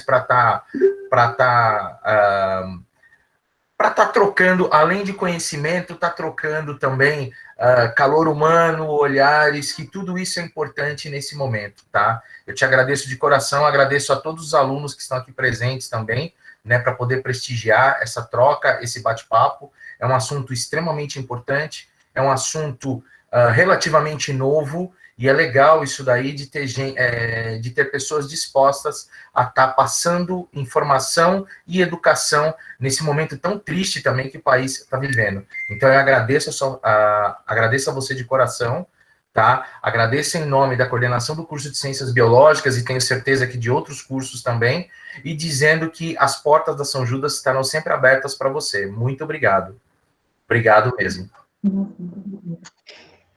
para estar para estar trocando, além de conhecimento, estar trocando também calor humano, olhares, que tudo isso é importante nesse momento, tá? Eu te agradeço de coração, agradeço a todos os alunos que estão aqui presentes também, né, para poder prestigiar essa troca, esse bate-papo. É um assunto extremamente importante, é um assunto relativamente novo, e é legal isso daí de ter pessoas dispostas a estar passando informação e educação nesse momento tão triste também que o país está vivendo. Então, eu agradeço a você de coração, tá? Agradeço em nome da coordenação do curso de Ciências Biológicas, e tenho certeza que de outros cursos também, e dizendo que as portas da São Judas estarão sempre abertas para você. Muito obrigado. Obrigado mesmo.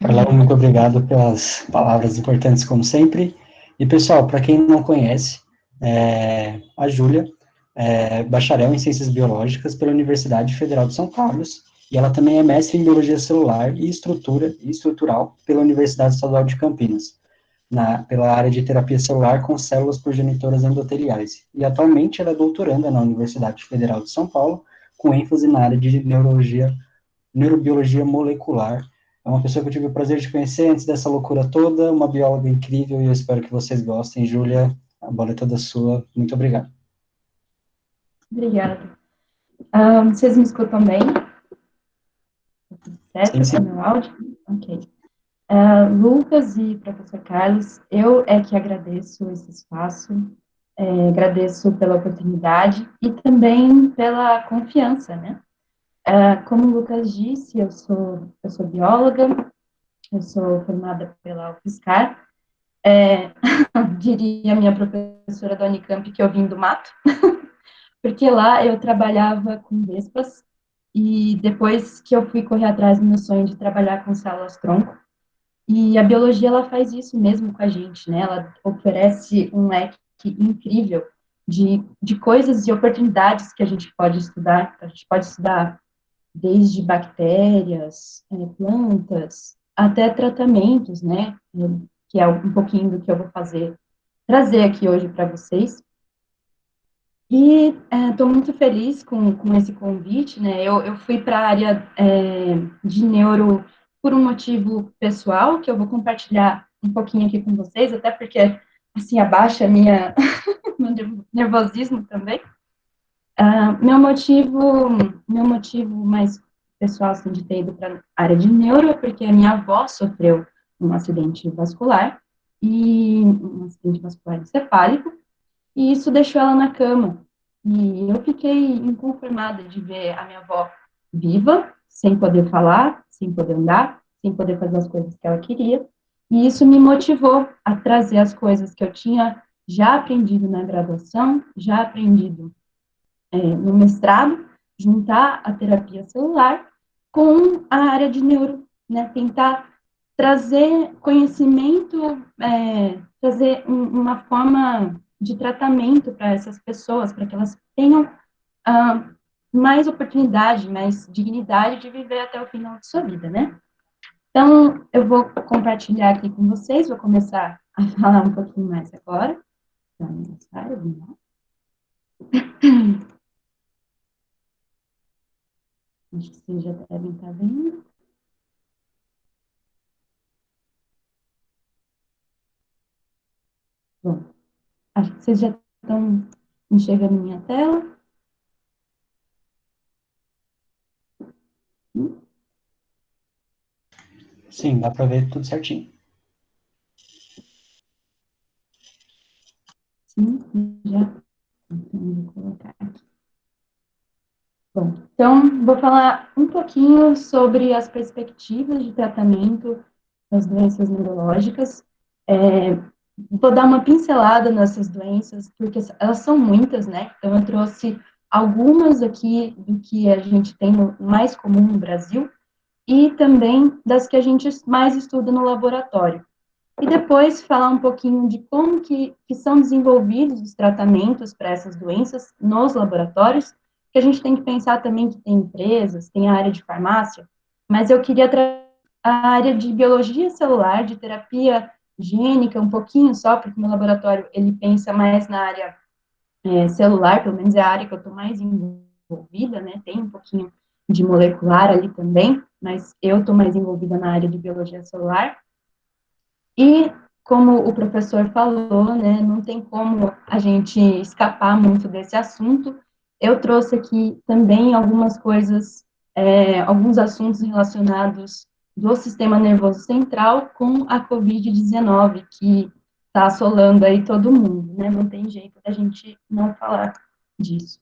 Carlão, muito obrigado pelas palavras importantes, como sempre. E, pessoal, para quem não conhece, a Júlia é bacharel em Ciências Biológicas pela Universidade Federal de São Carlos, e ela também é mestre em Biologia Celular e Estrutural pela Universidade Estadual de Campinas, pela área de terapia celular com células progenitoras endoteliais. E, atualmente, ela é doutoranda na Universidade Federal de São Paulo, com ênfase na área de neurobiologia molecular. É uma pessoa que eu tive o prazer de conhecer antes dessa loucura toda, uma bióloga incrível, e eu espero que vocês gostem. Júlia, a bola é toda sua. Muito obrigado. Obrigada. Vocês me escutam bem? Certo? Sim. Meu áudio? Ok. Lucas e professor Carlos, eu é que agradeço esse espaço, agradeço pela oportunidade e também pela confiança, né? Como o Lucas disse, eu sou bióloga, eu sou formada pela UFSCar, diria minha professora da Unicamp que eu vim do mato, porque lá eu trabalhava com vespas, e depois que eu fui correr atrás do meu sonho de trabalhar com células-tronco, e a biologia, ela faz isso mesmo com a gente, né? Ela oferece um leque incrível de coisas e oportunidades que a gente pode estudar. A gente pode estudar desde bactérias, plantas, até tratamentos, né? Que é um pouquinho do que eu vou trazer aqui hoje para vocês. E estou muito feliz com esse convite, né? Eu fui para a área de neuro por um motivo pessoal, que eu vou compartilhar um pouquinho aqui com vocês, até porque, assim, abaixa meu nervosismo também. Meu motivo mais pessoal, assim, de ter ido para a área de neuro é porque a minha avó sofreu um acidente vascular encefálico, e isso deixou ela na cama. E eu fiquei inconformada de ver a minha avó viva, sem poder falar, sem poder andar, sem poder fazer as coisas que ela queria. E isso me motivou a trazer as coisas que eu tinha já aprendido na graduação, já aprendido no mestrado, juntar a terapia celular com a área de neuro, né? Tentar trazer conhecimento, trazer uma forma de tratamento para essas pessoas, para que elas tenham mais oportunidade, mais dignidade de viver até o final de sua vida, né? Então, eu vou compartilhar aqui com vocês, vou começar a falar um pouquinho mais agora. Acho que vocês já devem estar vendo. Bom, acho que vocês já estão enxergando minha tela. Sim, dá para ver tudo certinho. Sim, já. Então, vou colocar aqui. Bom, então, vou falar um pouquinho sobre as perspectivas de tratamento das doenças neurológicas. Vou dar uma pincelada nessas doenças, porque elas são muitas, né? Então, eu trouxe algumas aqui do que a gente tem mais comum no Brasil, e também das que a gente mais estuda no laboratório. E depois falar um pouquinho de como que são desenvolvidos os tratamentos para essas doenças nos laboratórios, que a gente tem que pensar também que tem empresas, tem a área de farmácia, mas eu queria trazer a área de biologia celular, de terapia gênica, um pouquinho só, porque o meu laboratório, ele pensa mais na área celular, pelo menos é a área que eu estou mais envolvida, né? Tem um pouquinho de molecular ali também, mas eu estou mais envolvida na área de biologia celular. E, como o professor falou, né, não tem como a gente escapar muito desse assunto. Eu trouxe aqui também algumas coisas, alguns assuntos relacionados do sistema nervoso central com a Covid-19, que está assolando aí todo mundo, né? Não tem jeito da gente não falar disso.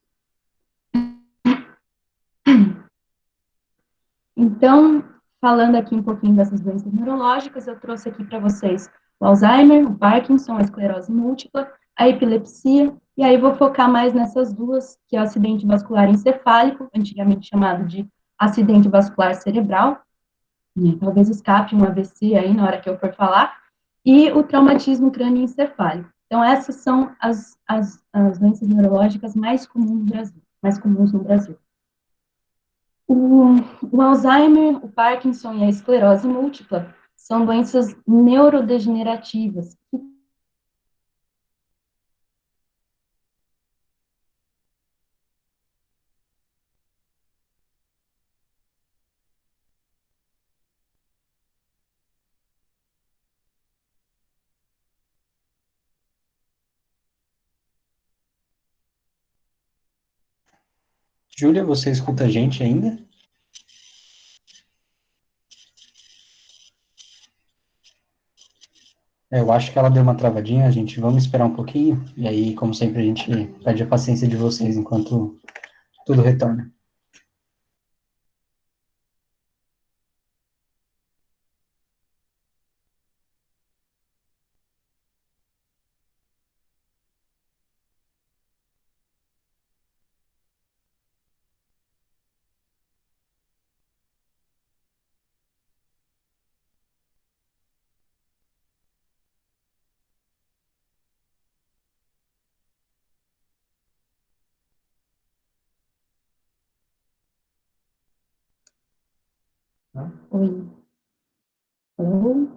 Então, falando aqui um pouquinho dessas doenças neurológicas, eu trouxe aqui para vocês o Alzheimer, o Parkinson, a esclerose múltipla, a epilepsia, e aí vou focar mais nessas duas, que é o acidente vascular encefálico, antigamente chamado de acidente vascular cerebral, né, talvez escape um AVC aí na hora que eu for falar, e o traumatismo crânioencefálico. Então, essas são as doenças neurológicas mais comuns no Brasil. O Alzheimer, o Parkinson e a esclerose múltipla são doenças neurodegenerativas. Júlia, você escuta a gente ainda? Eu acho que ela deu uma travadinha, gente. Vamos esperar um pouquinho. E aí, como sempre, a gente pede a paciência de vocês enquanto tudo retorna. Oi. Alô?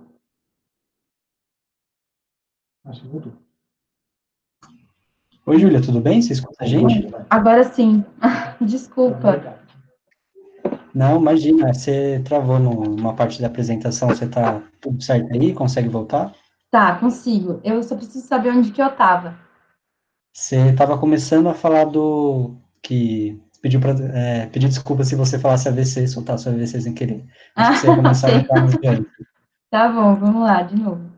Oi, Júlia, tudo bem? Você escuta a gente? Agora sim. Desculpa. Não, imagina, você travou numa parte da apresentação, você tá tudo certo aí? Consegue voltar? Tá, consigo. Eu só preciso saber onde que eu estava. Você estava começando a falar do que pediu para pedir desculpa se você falasse AVC, soltasse o AVC sem querer. Acho que você ia Ah, começar a ok. falar mais adiante. Tá bom, vamos lá, de novo.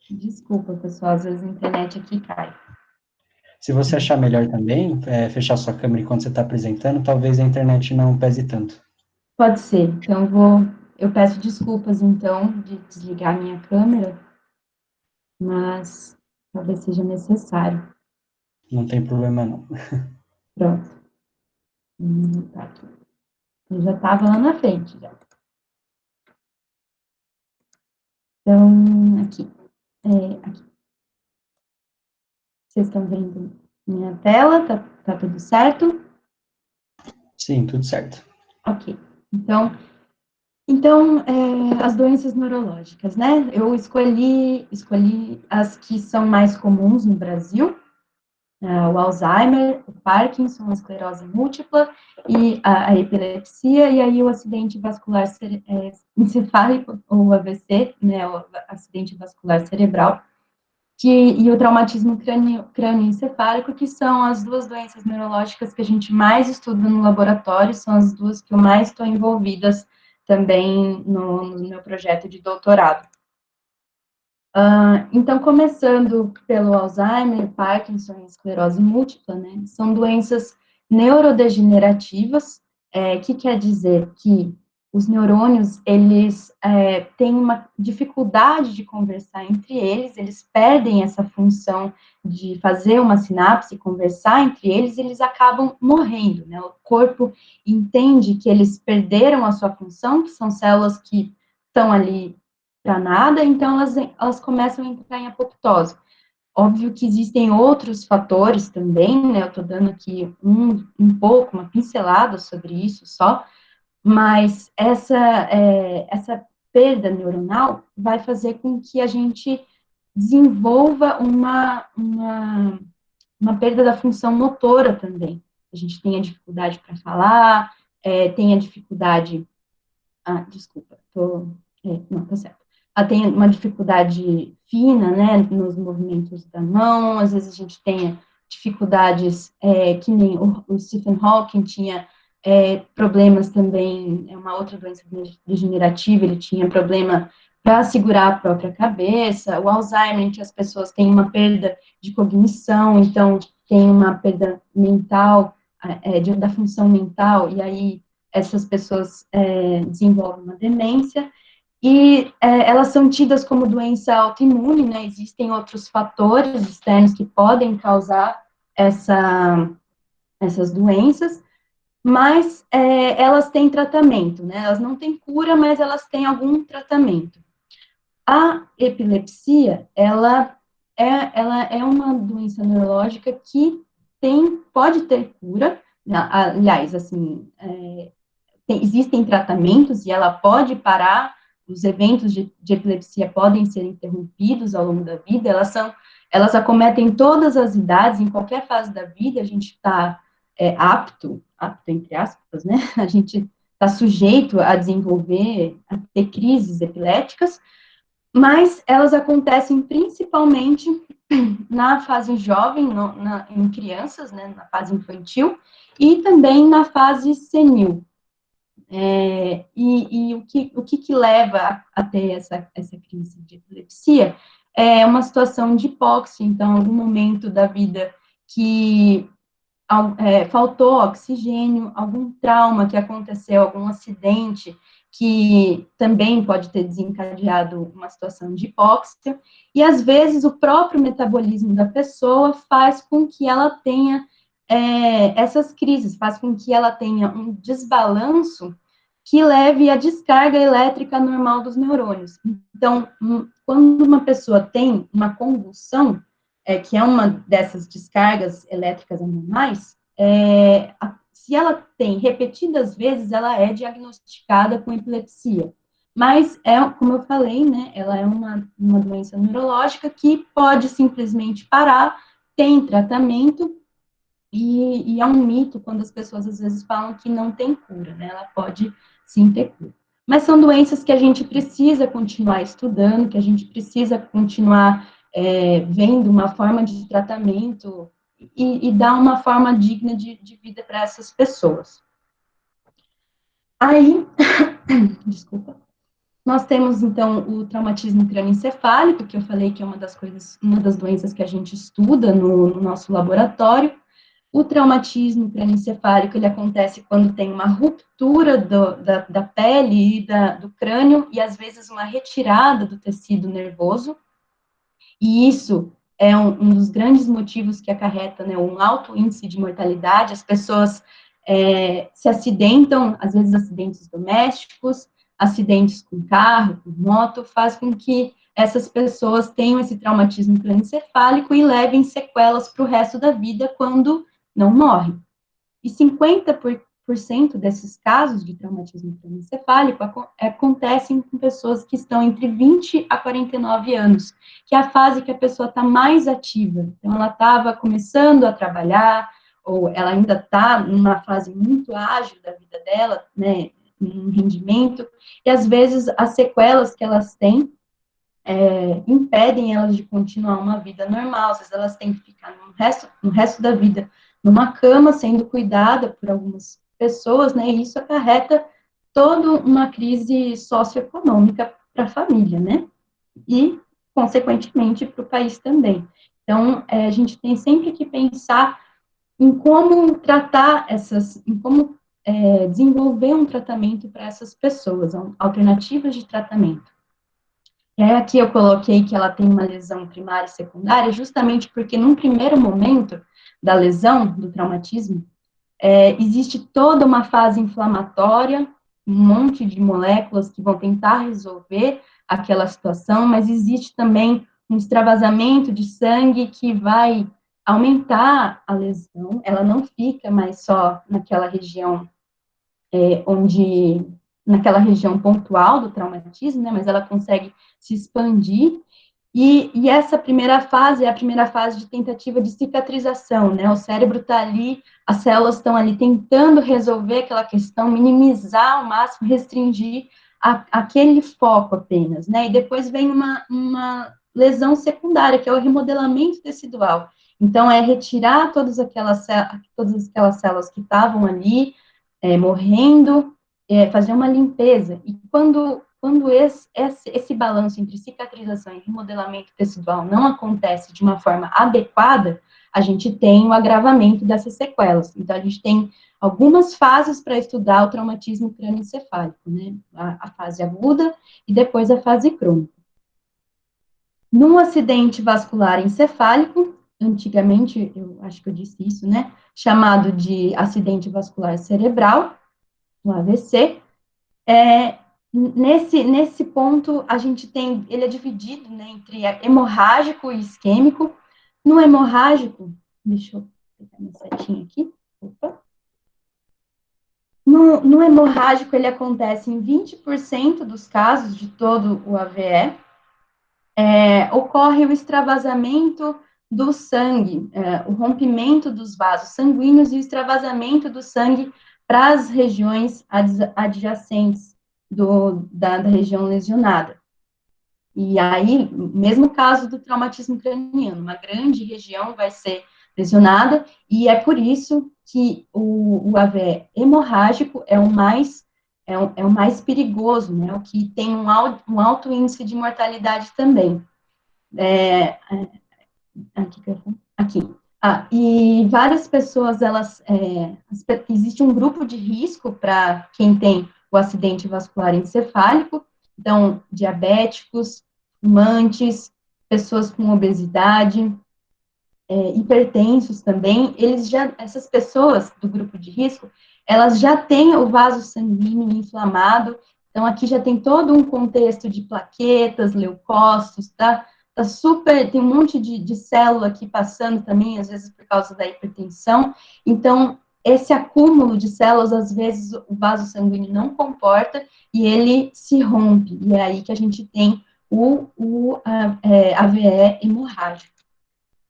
Desculpa, pessoal, às vezes a internet aqui cai. Se você achar melhor também, fechar sua câmera enquanto você está apresentando, talvez a internet não pese tanto. Pode ser. Então, eu peço desculpas, então, de desligar minha câmera, mas talvez seja necessário. Não tem problema não. Pronto. Tá aqui. Eu já estava lá na frente, já. Então, aqui. Aqui. Vocês estão vendo minha tela? Tá tudo certo? Sim, tudo certo. Ok. Então, as doenças neurológicas, né? Eu escolhi as que são mais comuns no Brasil, o Alzheimer, o Parkinson, a esclerose múltipla e a epilepsia, e aí o acidente vascular encefálico, ou AVC, né, o acidente vascular cerebral, e o traumatismo crânioencefálico, que são as duas doenças neurológicas que a gente mais estuda no laboratório, são as duas que eu mais estou envolvidas também no meu projeto de doutorado. Então, começando pelo Alzheimer, Parkinson e esclerose múltipla, né, são doenças neurodegenerativas, que quer dizer que os neurônios, eles têm uma dificuldade de conversar entre eles perdem essa função de fazer uma sinapse, conversar entre eles acabam morrendo, né, o corpo entende que eles perderam a sua função, que são células que estão ali para nada, então elas começam a entrar em apoptose. Óbvio que existem outros fatores também, né? Eu estou dando aqui um pouco, uma pincelada sobre isso só, mas essa perda neuronal vai fazer com que a gente desenvolva uma uma perda da função motora também. A gente tem a dificuldade para falar, tem a dificuldade... desculpa, não, tá certo. Tem uma dificuldade fina, né, nos movimentos da mão, às vezes a gente tem dificuldades, que nem o Stephen Hawking tinha problemas também, é uma outra doença degenerativa, ele tinha problema para segurar a própria cabeça, o Alzheimer, em que as pessoas têm uma perda de cognição, então tem uma perda mental, da função mental, e aí essas pessoas desenvolvem uma demência, e elas são tidas como doença autoimune, né? Existem outros fatores externos que podem causar essas doenças, mas elas têm tratamento, né? Elas não têm cura, mas elas têm algum tratamento. A epilepsia, ela é uma doença neurológica que pode ter cura, né? Aliás, assim, existem tratamentos e ela pode parar, os eventos de epilepsia podem ser interrompidos ao longo da vida, elas acometem todas as idades, em qualquer fase da vida, a gente está apto, entre aspas, né, a gente está sujeito a desenvolver, a ter crises epiléticas, mas elas acontecem principalmente na fase jovem, em crianças, né, na fase infantil, e também na fase senil. E o que leva a ter essa crise de epilepsia é uma situação de hipóxia, então, algum momento da vida que faltou oxigênio, algum trauma que aconteceu, algum acidente que também pode ter desencadeado uma situação de hipóxia, e às vezes o próprio metabolismo da pessoa faz com que ela tenha essas crises, faz com que ela tenha um desbalanço que leve à descarga elétrica normal dos neurônios. Então, quando uma pessoa tem uma convulsão, que é uma dessas descargas elétricas anormais, se ela tem repetidas vezes, ela é diagnosticada com epilepsia. Mas, como eu falei, né, ela é uma doença neurológica que pode simplesmente parar, tem tratamento, e é um mito quando as pessoas às vezes falam que não tem cura, né, ela pode sim ter cura. Mas são doenças que a gente precisa continuar estudando, que a gente precisa continuar vendo uma forma de tratamento e dar uma forma digna de vida para essas pessoas. Aí, desculpa, nós temos, então, o traumatismo crânioencefálico, que eu falei que é uma das doenças que a gente estuda no nosso laboratório. O traumatismo crânioencefálico, ele acontece quando tem uma ruptura da pele e do crânio, e às vezes uma retirada do tecido nervoso, e isso é um dos grandes motivos que acarreta, né, um alto índice de mortalidade. As pessoas se acidentam, às vezes acidentes domésticos, acidentes com carro, com moto, faz com que essas pessoas tenham esse traumatismo crânioencefálico e levem sequelas para o resto da vida quando não morrem. E 50% desses casos de traumatismo crânioencefálico acontecem com pessoas que estão entre 20 a 49 anos, que é a fase que a pessoa está mais ativa. Então, ela estava começando a trabalhar, ou ela ainda está numa fase muito ágil da vida dela, né, em rendimento, e às vezes as sequelas que elas têm impedem elas de continuar uma vida normal, às vezes elas têm que ficar no resto da vida numa cama, sendo cuidada por algumas pessoas, né, e isso acarreta toda uma crise socioeconômica para a família, né, e, consequentemente, para o país também. Então, a gente tem sempre que pensar em como tratar em como desenvolver um tratamento para essas pessoas, alternativas de tratamento. Aqui eu coloquei que ela tem uma lesão primária e secundária, justamente porque num primeiro momento da lesão, do traumatismo, existe toda uma fase inflamatória, um monte de moléculas que vão tentar resolver aquela situação, mas existe também um extravasamento de sangue que vai aumentar a lesão, ela não fica mais só naquela região naquela região pontual do traumatismo, né, mas ela consegue se expandir, E essa primeira fase é a primeira fase de tentativa de cicatrização, né? O cérebro está ali, as células estão ali tentando resolver aquela questão, minimizar ao máximo, restringir aquele foco apenas, né? E depois vem uma lesão secundária, que é o remodelamento tecidual. Então, é retirar todas aquelas células que estavam ali, morrendo, fazer uma limpeza. E quando esse balanço entre cicatrização e remodelamento tecidual não acontece de uma forma adequada, a gente tem o agravamento dessas sequelas. Então, a gente tem algumas fases para estudar o traumatismo crânioencefálico, né? A fase aguda e depois a fase crônica. Num acidente vascular encefálico, antigamente, eu acho que eu disse isso, né? Chamado de acidente vascular cerebral, o AVC, nesse ponto, a gente tem, ele é dividido, né, entre hemorrágico e isquêmico. No hemorrágico, deixa eu pegar minha setinha aqui, opa. No hemorrágico, ele acontece em 20% dos casos de todo o AVE. Ocorre o extravasamento do sangue, o rompimento dos vasos sanguíneos e o extravasamento do sangue para as regiões adjacentes da região lesionada. E aí, mesmo caso do traumatismo craniano, uma grande região vai ser lesionada, e é por isso que o AVE hemorrágico é o mais perigoso, né, o que tem um alto índice de mortalidade também. Aqui. E várias pessoas, existe um grupo de risco para quem tem o acidente vascular encefálico, então, diabéticos, fumantes, pessoas com obesidade, hipertensos também, essas pessoas do grupo de risco, elas já têm o vaso sanguíneo inflamado, então aqui já tem todo um contexto de plaquetas, leucócitos, tá? Tem um monte de célula aqui passando também, às vezes por causa da hipertensão, então esse acúmulo de células, às vezes o vaso sanguíneo não comporta e ele se rompe, e é aí que a gente tem o AVE hemorrágico.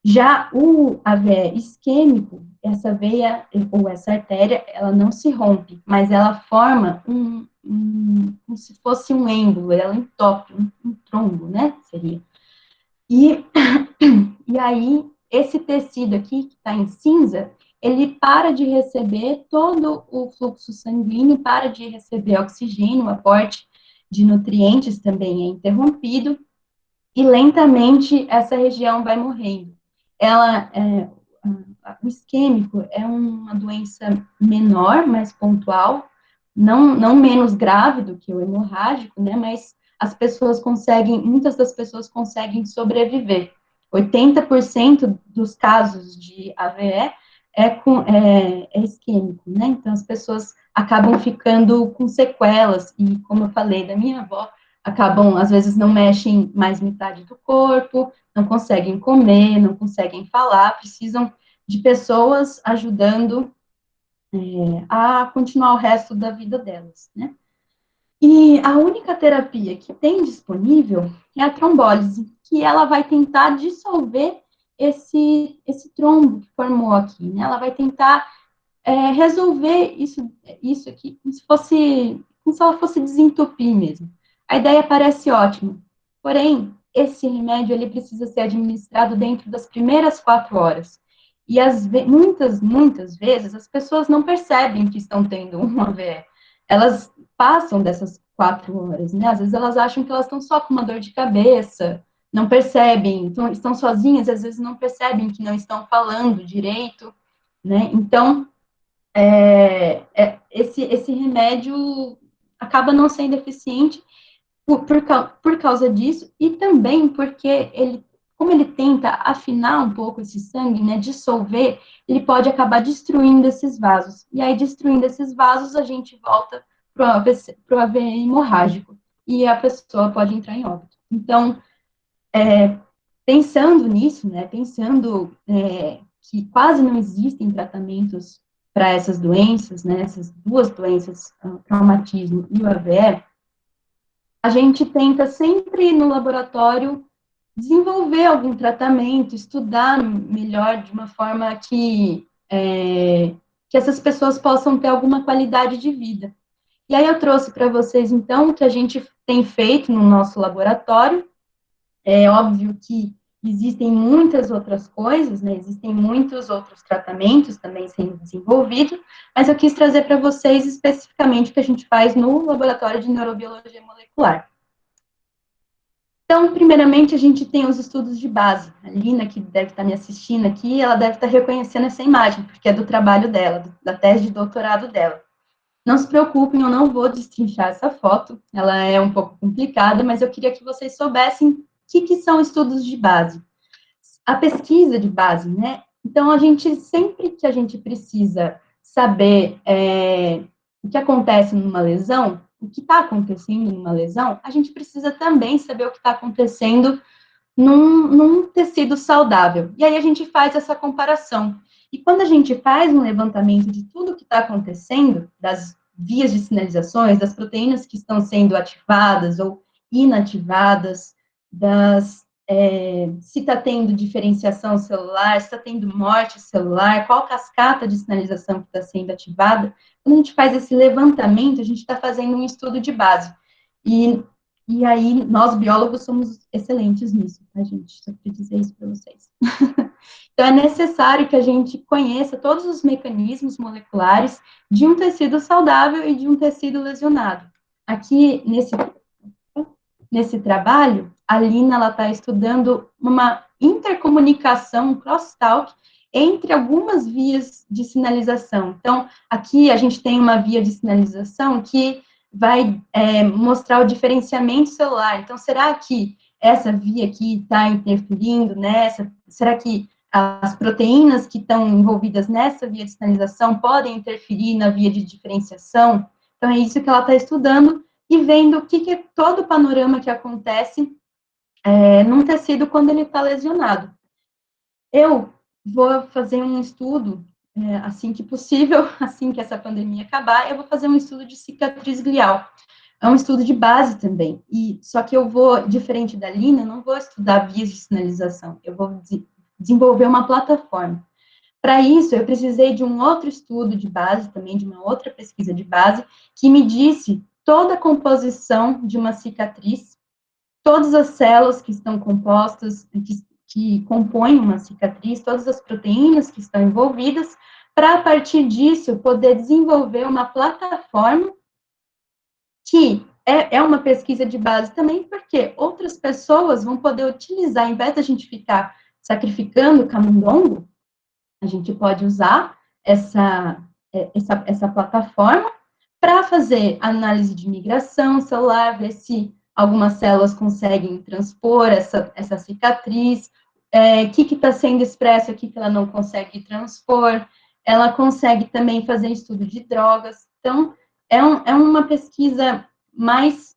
Já o AVE isquêmico, essa veia ou essa artéria, ela não se rompe, mas ela forma como se fosse um êmbolo, ela entope, um trombo, né, seria. E aí, esse tecido aqui, que está em cinza, ele para de receber todo o fluxo sanguíneo, para de receber oxigênio, o aporte de nutrientes também é interrompido, e lentamente essa região vai morrendo. O isquêmico é uma doença menor, mais pontual, não menos grave do que o hemorrágico, né, mas muitas das pessoas conseguem sobreviver. 80% dos casos de AVE é isquêmico, né, então as pessoas acabam ficando com sequelas, e como eu falei da minha avó, acabam, às vezes, não mexem mais metade do corpo, não conseguem comer, não conseguem falar, precisam de pessoas ajudando a continuar o resto da vida delas, né? E a única terapia que tem disponível é a trombólise, que ela vai tentar dissolver esse trombo que formou aqui, né? Ela vai tentar resolver isso aqui, como se ela fosse desentupir mesmo. A ideia parece ótima, porém, esse remédio ele precisa ser administrado dentro das primeiras 4 horas. E muitas vezes as pessoas não percebem que estão tendo um AVE. Elas passam dessas 4 horas, né? Às vezes elas acham que elas estão só com uma dor de cabeça, não percebem, estão sozinhas, às vezes não percebem que não estão falando direito, né? Então, esse remédio acaba não sendo eficiente por causa disso, e também porque como ele tenta afinar um pouco esse sangue, né, dissolver, ele pode acabar destruindo esses vasos. E aí, destruindo esses vasos, a gente volta para o AVE hemorrágico, e a pessoa pode entrar em óbito. Então, pensando nisso, né, pensando que quase não existem tratamentos para essas doenças, né, essas duas doenças, o traumatismo e o AVE, a gente tenta sempre no laboratório desenvolver algum tratamento, estudar melhor de uma forma que essas pessoas possam ter alguma qualidade de vida. E aí eu trouxe para vocês, então, o que a gente tem feito no nosso laboratório. É óbvio que existem muitas outras coisas, né? Existem muitos outros tratamentos também sendo desenvolvidos, mas eu quis trazer para vocês especificamente o que a gente faz no Laboratório de Neurobiologia Molecular. Então, primeiramente, a gente tem os estudos de base. A Lina, que deve estar me assistindo aqui, ela deve estar reconhecendo essa imagem, porque é do trabalho dela, da tese de doutorado dela. Não se preocupem, eu não vou destrinchar essa foto, ela é um pouco complicada, mas eu queria que vocês soubessem o que são estudos de base. A pesquisa de base, né? Então, sempre que a gente precisa saber o que acontece numa lesão, o que está acontecendo numa lesão, a gente precisa também saber o que está acontecendo num tecido saudável. E aí a gente faz essa comparação. E quando a gente faz um levantamento de tudo que está acontecendo, das vias de sinalizações, das proteínas que estão sendo ativadas ou inativadas, se está tendo diferenciação celular, se está tendo morte celular, qual cascata de sinalização que está sendo ativada, quando a gente faz esse levantamento, a gente está fazendo um estudo de base. E aí, nós biólogos somos excelentes nisso, tá, gente? Só queria dizer isso para vocês. Então, é necessário que a gente conheça todos os mecanismos moleculares de um tecido saudável e de um tecido lesionado. Aqui, nesse trabalho, a Lina está estudando uma intercomunicação, um crosstalk, entre algumas vias de sinalização. Então, aqui a gente tem uma via de sinalização que vai mostrar o diferenciamento celular. Então, será que essa via aqui está interferindo nessa? Será que as proteínas que estão envolvidas nessa via de sinalização podem interferir na via de diferenciação? Então, é isso que ela está estudando e vendo o que é todo o panorama que acontece num tecido quando ele está lesionado. Eu vou fazer um estudo, assim que possível, assim que essa pandemia acabar, eu vou fazer um estudo de cicatriz glial. É um estudo de base também, só que eu vou, diferente da Lina, eu não vou estudar vias de sinalização, eu vou desenvolver uma plataforma. Para isso, eu precisei de um outro estudo de base, também de uma outra pesquisa de base, que me disse toda a composição de uma cicatriz, todas as células que estão compostas, que compõem uma cicatriz, todas as proteínas que estão envolvidas, para, a partir disso, poder desenvolver uma plataforma que é uma pesquisa de base também, porque outras pessoas vão poder utilizar, ao invés da gente ficar sacrificando camundongo, a gente pode usar essa plataforma para fazer análise de migração celular, ver se algumas células conseguem transpor essa cicatriz, o que está sendo expresso aqui que ela não consegue transpor. Ela consegue também fazer estudo de drogas. Então, é uma pesquisa mais,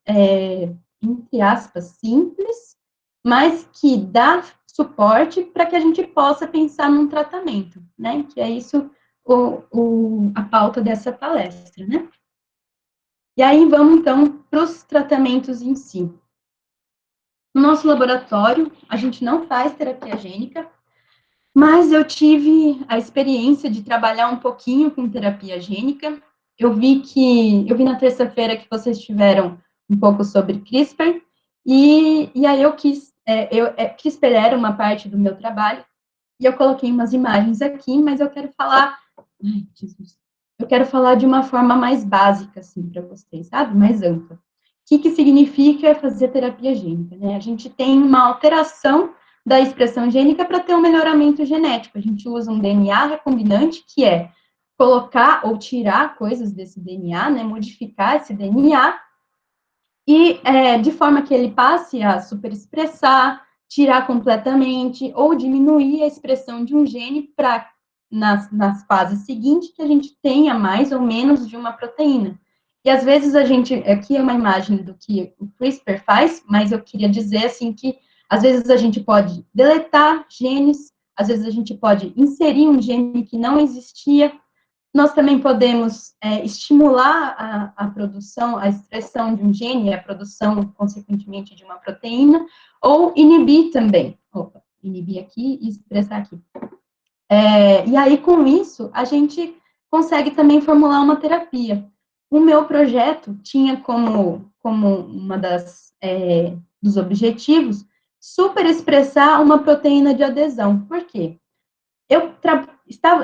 entre aspas, simples, mas que dá suporte para que a gente possa pensar num tratamento, né? Que é isso a pauta dessa palestra, né? E aí vamos, então, para os tratamentos em si. No nosso laboratório, a gente não faz terapia gênica, mas eu tive a experiência de trabalhar um pouquinho com terapia gênica. Eu vi na terça-feira que vocês tiveram um pouco sobre CRISPR, e aí CRISPR era uma parte do meu trabalho, e eu coloquei umas imagens aqui, mas eu quero falar, ai, Jesus, eu quero falar de uma forma mais básica, assim, para vocês, sabe? Mais ampla. O que significa fazer terapia gênica, né? A gente tem uma alteração da expressão gênica para ter um melhoramento genético. A gente usa um DNA recombinante, que é colocar ou tirar coisas desse DNA, né? Modificar esse DNA, e de forma que ele passe a superexpressar, tirar completamente ou diminuir a expressão de um gene para, nas fases seguintes, que a gente tenha mais ou menos de uma proteína. E às vezes aqui é uma imagem do que o CRISPR faz, mas eu queria dizer assim que às vezes a gente pode deletar genes, às vezes a gente pode inserir um gene que não existia. Nós também podemos estimular a produção, a expressão de um gene, a produção, consequentemente, de uma proteína, ou inibir também. Opa, inibir aqui e expressar aqui. E aí, com isso, a gente consegue também formular uma terapia. O meu projeto tinha como uma dos objetivos superexpressar uma proteína de adesão. Por quê? Eu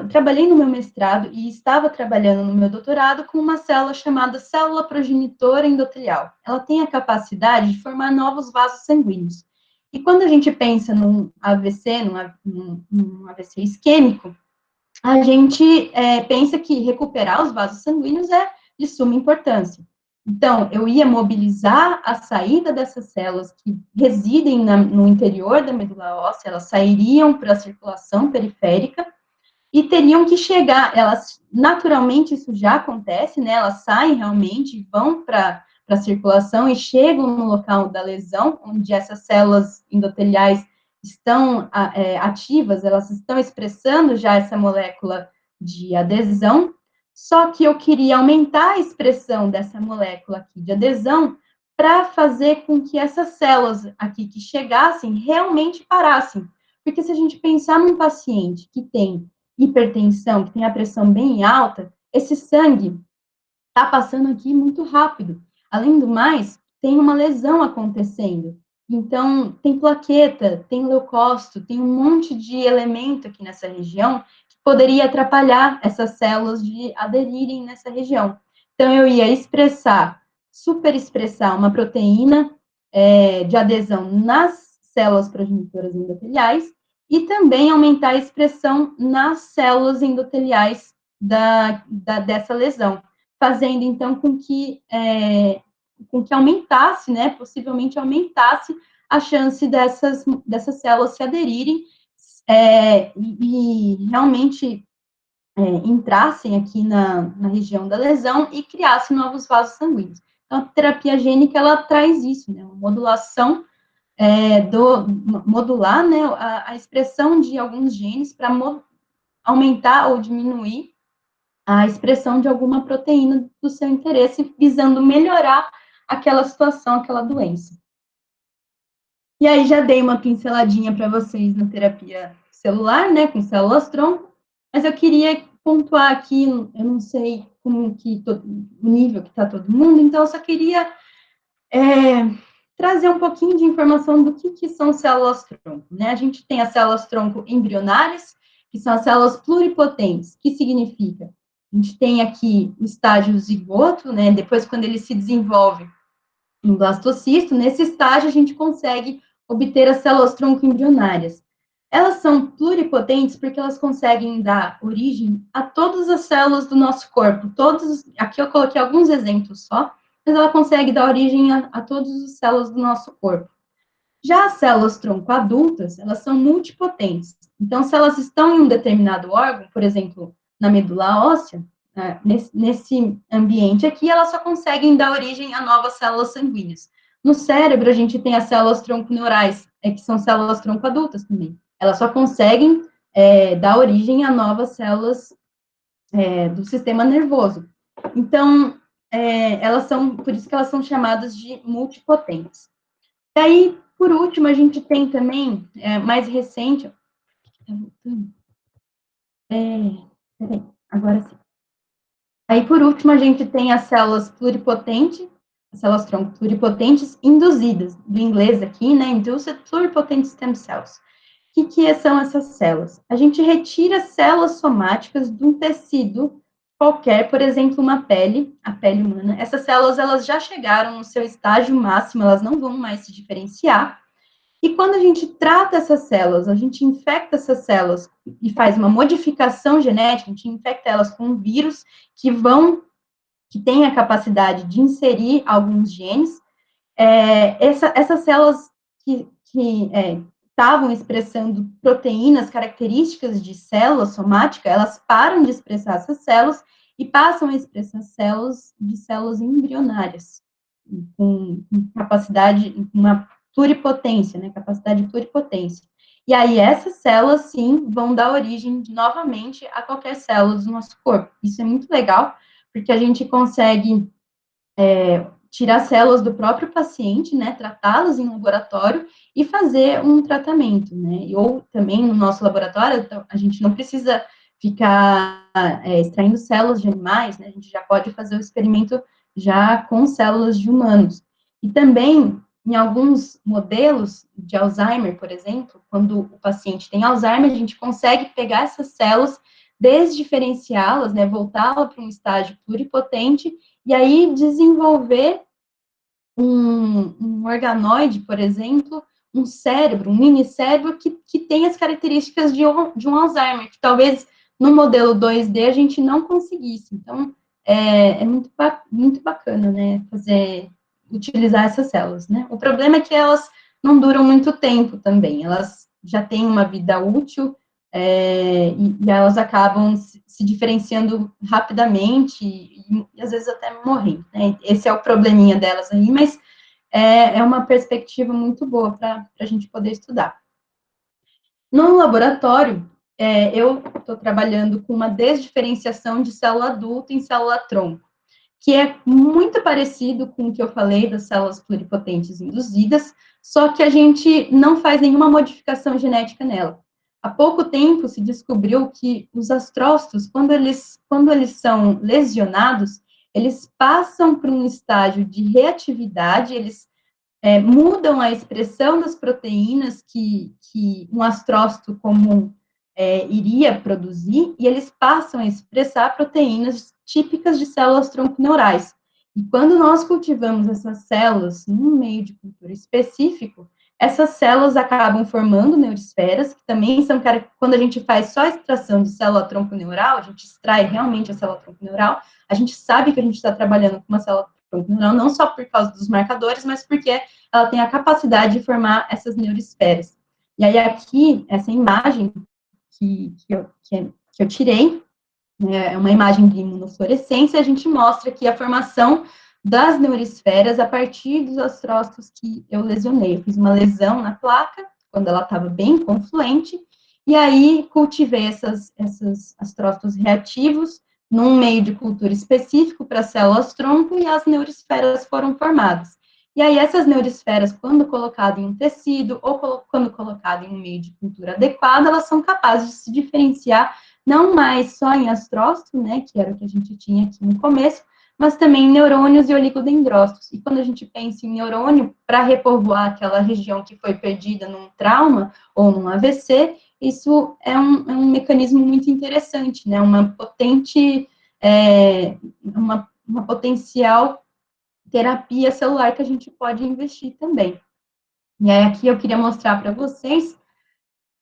trabalhei no meu mestrado e estava trabalhando no meu doutorado com uma célula chamada célula progenitora endotelial. Ela tem a capacidade de formar novos vasos sanguíneos. E quando a gente pensa num AVC, num AVC isquêmico, a gente pensa que recuperar os vasos sanguíneos é de suma importância. Então, eu ia mobilizar a saída dessas células que residem no interior da medula óssea, elas sairiam para a circulação periférica e teriam que chegar, elas, naturalmente, isso já acontece, né, elas saem realmente, vão para a circulação e chegam no local da lesão, onde essas células endoteliais estão ativas, elas estão expressando já essa molécula de adesão, só que eu queria aumentar a expressão dessa molécula aqui de adesão para fazer com que essas células aqui que chegassem realmente parassem. Porque se a gente pensar num paciente que tem hipertensão, que tem a pressão bem alta, esse sangue está passando aqui muito rápido. Além do mais, tem uma lesão acontecendo. Então, tem plaqueta, tem leucócito, tem um monte de elemento aqui nessa região que poderia atrapalhar essas células de aderirem nessa região. Então, eu ia superexpressar uma proteína de adesão nas células progenitoras endoteliais e também aumentar a expressão nas células endoteliais dessa lesão, fazendo, então, com que aumentasse, né, possivelmente aumentasse a chance dessas células se aderirem e realmente entrassem aqui na região da lesão e criassem novos vasos sanguíneos. Então, a terapia gênica, ela traz isso, né, uma modulação modular, né, a expressão de alguns genes para aumentar ou diminuir a expressão de alguma proteína do seu interesse, visando melhorar aquela situação, aquela doença. E aí já dei uma pinceladinha para vocês na terapia celular, né, com células-tronco, mas eu queria pontuar aqui, eu não sei como que o nível que está todo mundo, então eu só queria trazer um pouquinho de informação do que são células-tronco, né? A gente tem as células-tronco embrionárias, que são as células pluripotentes, que significa? A gente tem aqui o estágio zigoto, né? Depois, quando ele se desenvolve em blastocisto, nesse estágio a gente consegue obter as células-tronco embrionárias. Elas são pluripotentes porque elas conseguem dar origem a todas as células do nosso corpo. Aqui eu coloquei alguns exemplos só, mas ela consegue dar origem a todas as células do nosso corpo. Já as células tronco adultas, elas são multipotentes. Então, se elas estão em um determinado órgão, por exemplo, na medula óssea, nesse ambiente aqui, elas só conseguem dar origem a novas células sanguíneas. No cérebro, a gente tem as células tronco neurais, que são células tronco adultas também. Elas só conseguem dar origem a novas células do sistema nervoso. Então, por isso que elas são chamadas de multipotentes. E aí, por último, a gente tem também, mais recente, peraí, agora sim. Aí, por último, a gente tem as células pluripotentes, as células tronco pluripotentes induzidas, do inglês aqui, né, Induced Pluripotent Stem Cells. O que são essas células? A gente retira células somáticas de um tecido qualquer, por exemplo, uma pele, a pele humana. Essas células, elas já chegaram no seu estágio máximo, elas não vão mais se diferenciar. E quando a gente trata essas células, a gente infecta essas células e faz uma modificação genética, a gente infecta elas com um vírus que tem a capacidade de inserir alguns genes, essas células que estavam expressando proteínas características de célula somática, elas param de expressar essas células e passam a expressar células embrionárias, com capacidade, uma pluripotência, né, capacidade de pluripotência. E aí, essas células, sim, vão dar origem, novamente, a qualquer célula do nosso corpo. Isso é muito legal, porque a gente consegue tirar células do próprio paciente, né, tratá-las em laboratório e fazer um tratamento, né, ou também no nosso laboratório, a gente não precisa ficar extraindo células de animais, né, a gente já pode fazer o experimento já com células de humanos. E também, em alguns modelos de Alzheimer, por exemplo, quando o paciente tem Alzheimer, a gente consegue pegar essas células, desdiferenciá-las, né, voltá-las para um estágio pluripotente, e aí desenvolver um organoide, por exemplo, um cérebro, um mini cérebro que tem as características de um Alzheimer, que talvez no modelo 2D a gente não conseguisse. Então, é muito bacana, né, utilizar essas células, né? O problema é que elas não duram muito tempo também, elas já têm uma vida útil, e elas acabam se diferenciando rapidamente e às vezes até morrendo, né? Esse é o probleminha delas aí, mas é uma perspectiva muito boa para a gente poder estudar. No laboratório, eu estou trabalhando com uma desdiferenciação de célula adulta em célula-tronco, que é muito parecido com o que eu falei das células pluripotentes induzidas, só que a gente não faz nenhuma modificação genética nela. Há pouco tempo se descobriu que os astrócitos, quando eles são lesionados, eles passam por um estágio de reatividade, eles mudam a expressão das proteínas que um astrócito comum iria produzir, e eles passam a expressar proteínas típicas de células tronconeurais. E quando nós cultivamos essas células num meio de cultura específico, essas células acabam formando neuroesferas, que também são, quando a gente faz só a extração de célula tronconeural, a gente extrai realmente a célula tronconeural, a gente sabe que a gente está trabalhando com uma célula tronconeural, não só por causa dos marcadores, mas porque ela tem a capacidade de formar essas neuroesferas. E aí aqui, essa imagem que eu tirei, né, é uma imagem de imunofluorescência, a gente mostra aqui a formação das neuroesferas a partir dos astrócitos que eu lesionei. Eu fiz uma lesão na placa, quando ela estava bem confluente, e aí cultivei esses astrócitos reativos num meio de cultura específico para células-tronco, e as neuroesferas foram formadas. E aí, essas neuroesferas, quando colocadas em um tecido, ou quando colocadas em um meio de cultura adequado, elas são capazes de se diferenciar não mais só em astrócito, né, que era o que a gente tinha aqui no começo, mas também em neurônios e oligodendrócitos. E quando a gente pensa em neurônio, para repovoar aquela região que foi perdida num trauma ou num AVC, isso é um mecanismo muito interessante, né, uma potente, uma potencial terapia celular que a gente pode investir também. E aí, aqui eu queria mostrar para vocês,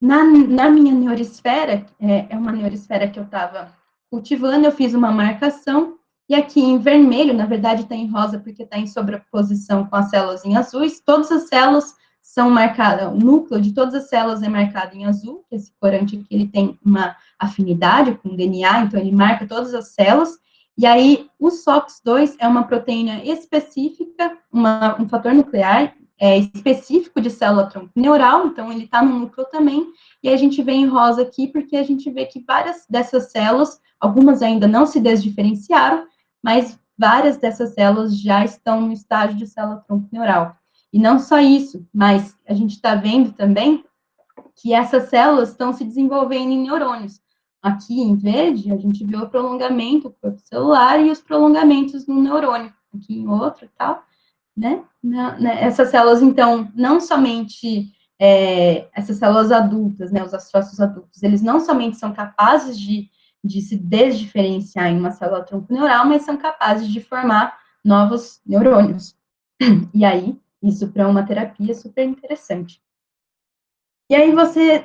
na minha neuroesfera, é uma neuroesfera que eu estava cultivando, eu fiz uma marcação, e aqui em vermelho, na verdade está em rosa porque está em sobreposição com as células em azuis, todas as células são marcadas, o núcleo de todas as células é marcado em azul, esse corante aqui ele tem uma afinidade com o DNA, então ele marca todas as células, e aí o SOX2 é uma proteína específica, um fator nuclear específico de célula-tronco neural, então ele está no núcleo também, e a gente vê em rosa aqui porque a gente vê que várias dessas células, algumas ainda não se desdiferenciaram, mas várias dessas células já estão no estágio de célula-tronco neural. E não só isso, mas a gente está vendo também que essas células estão se desenvolvendo em neurônios. Aqui em verde, a gente vê o prolongamento do corpo celular e os prolongamentos no neurônio. Aqui em outro e tal, né? Essas células, então, não somente essas células adultas, né, os astrócitos adultos, eles não somente são capazes de se desdiferenciar em uma célula tronco neural, mas são capazes de formar novos neurônios. E aí, isso para uma terapia é super interessante. E aí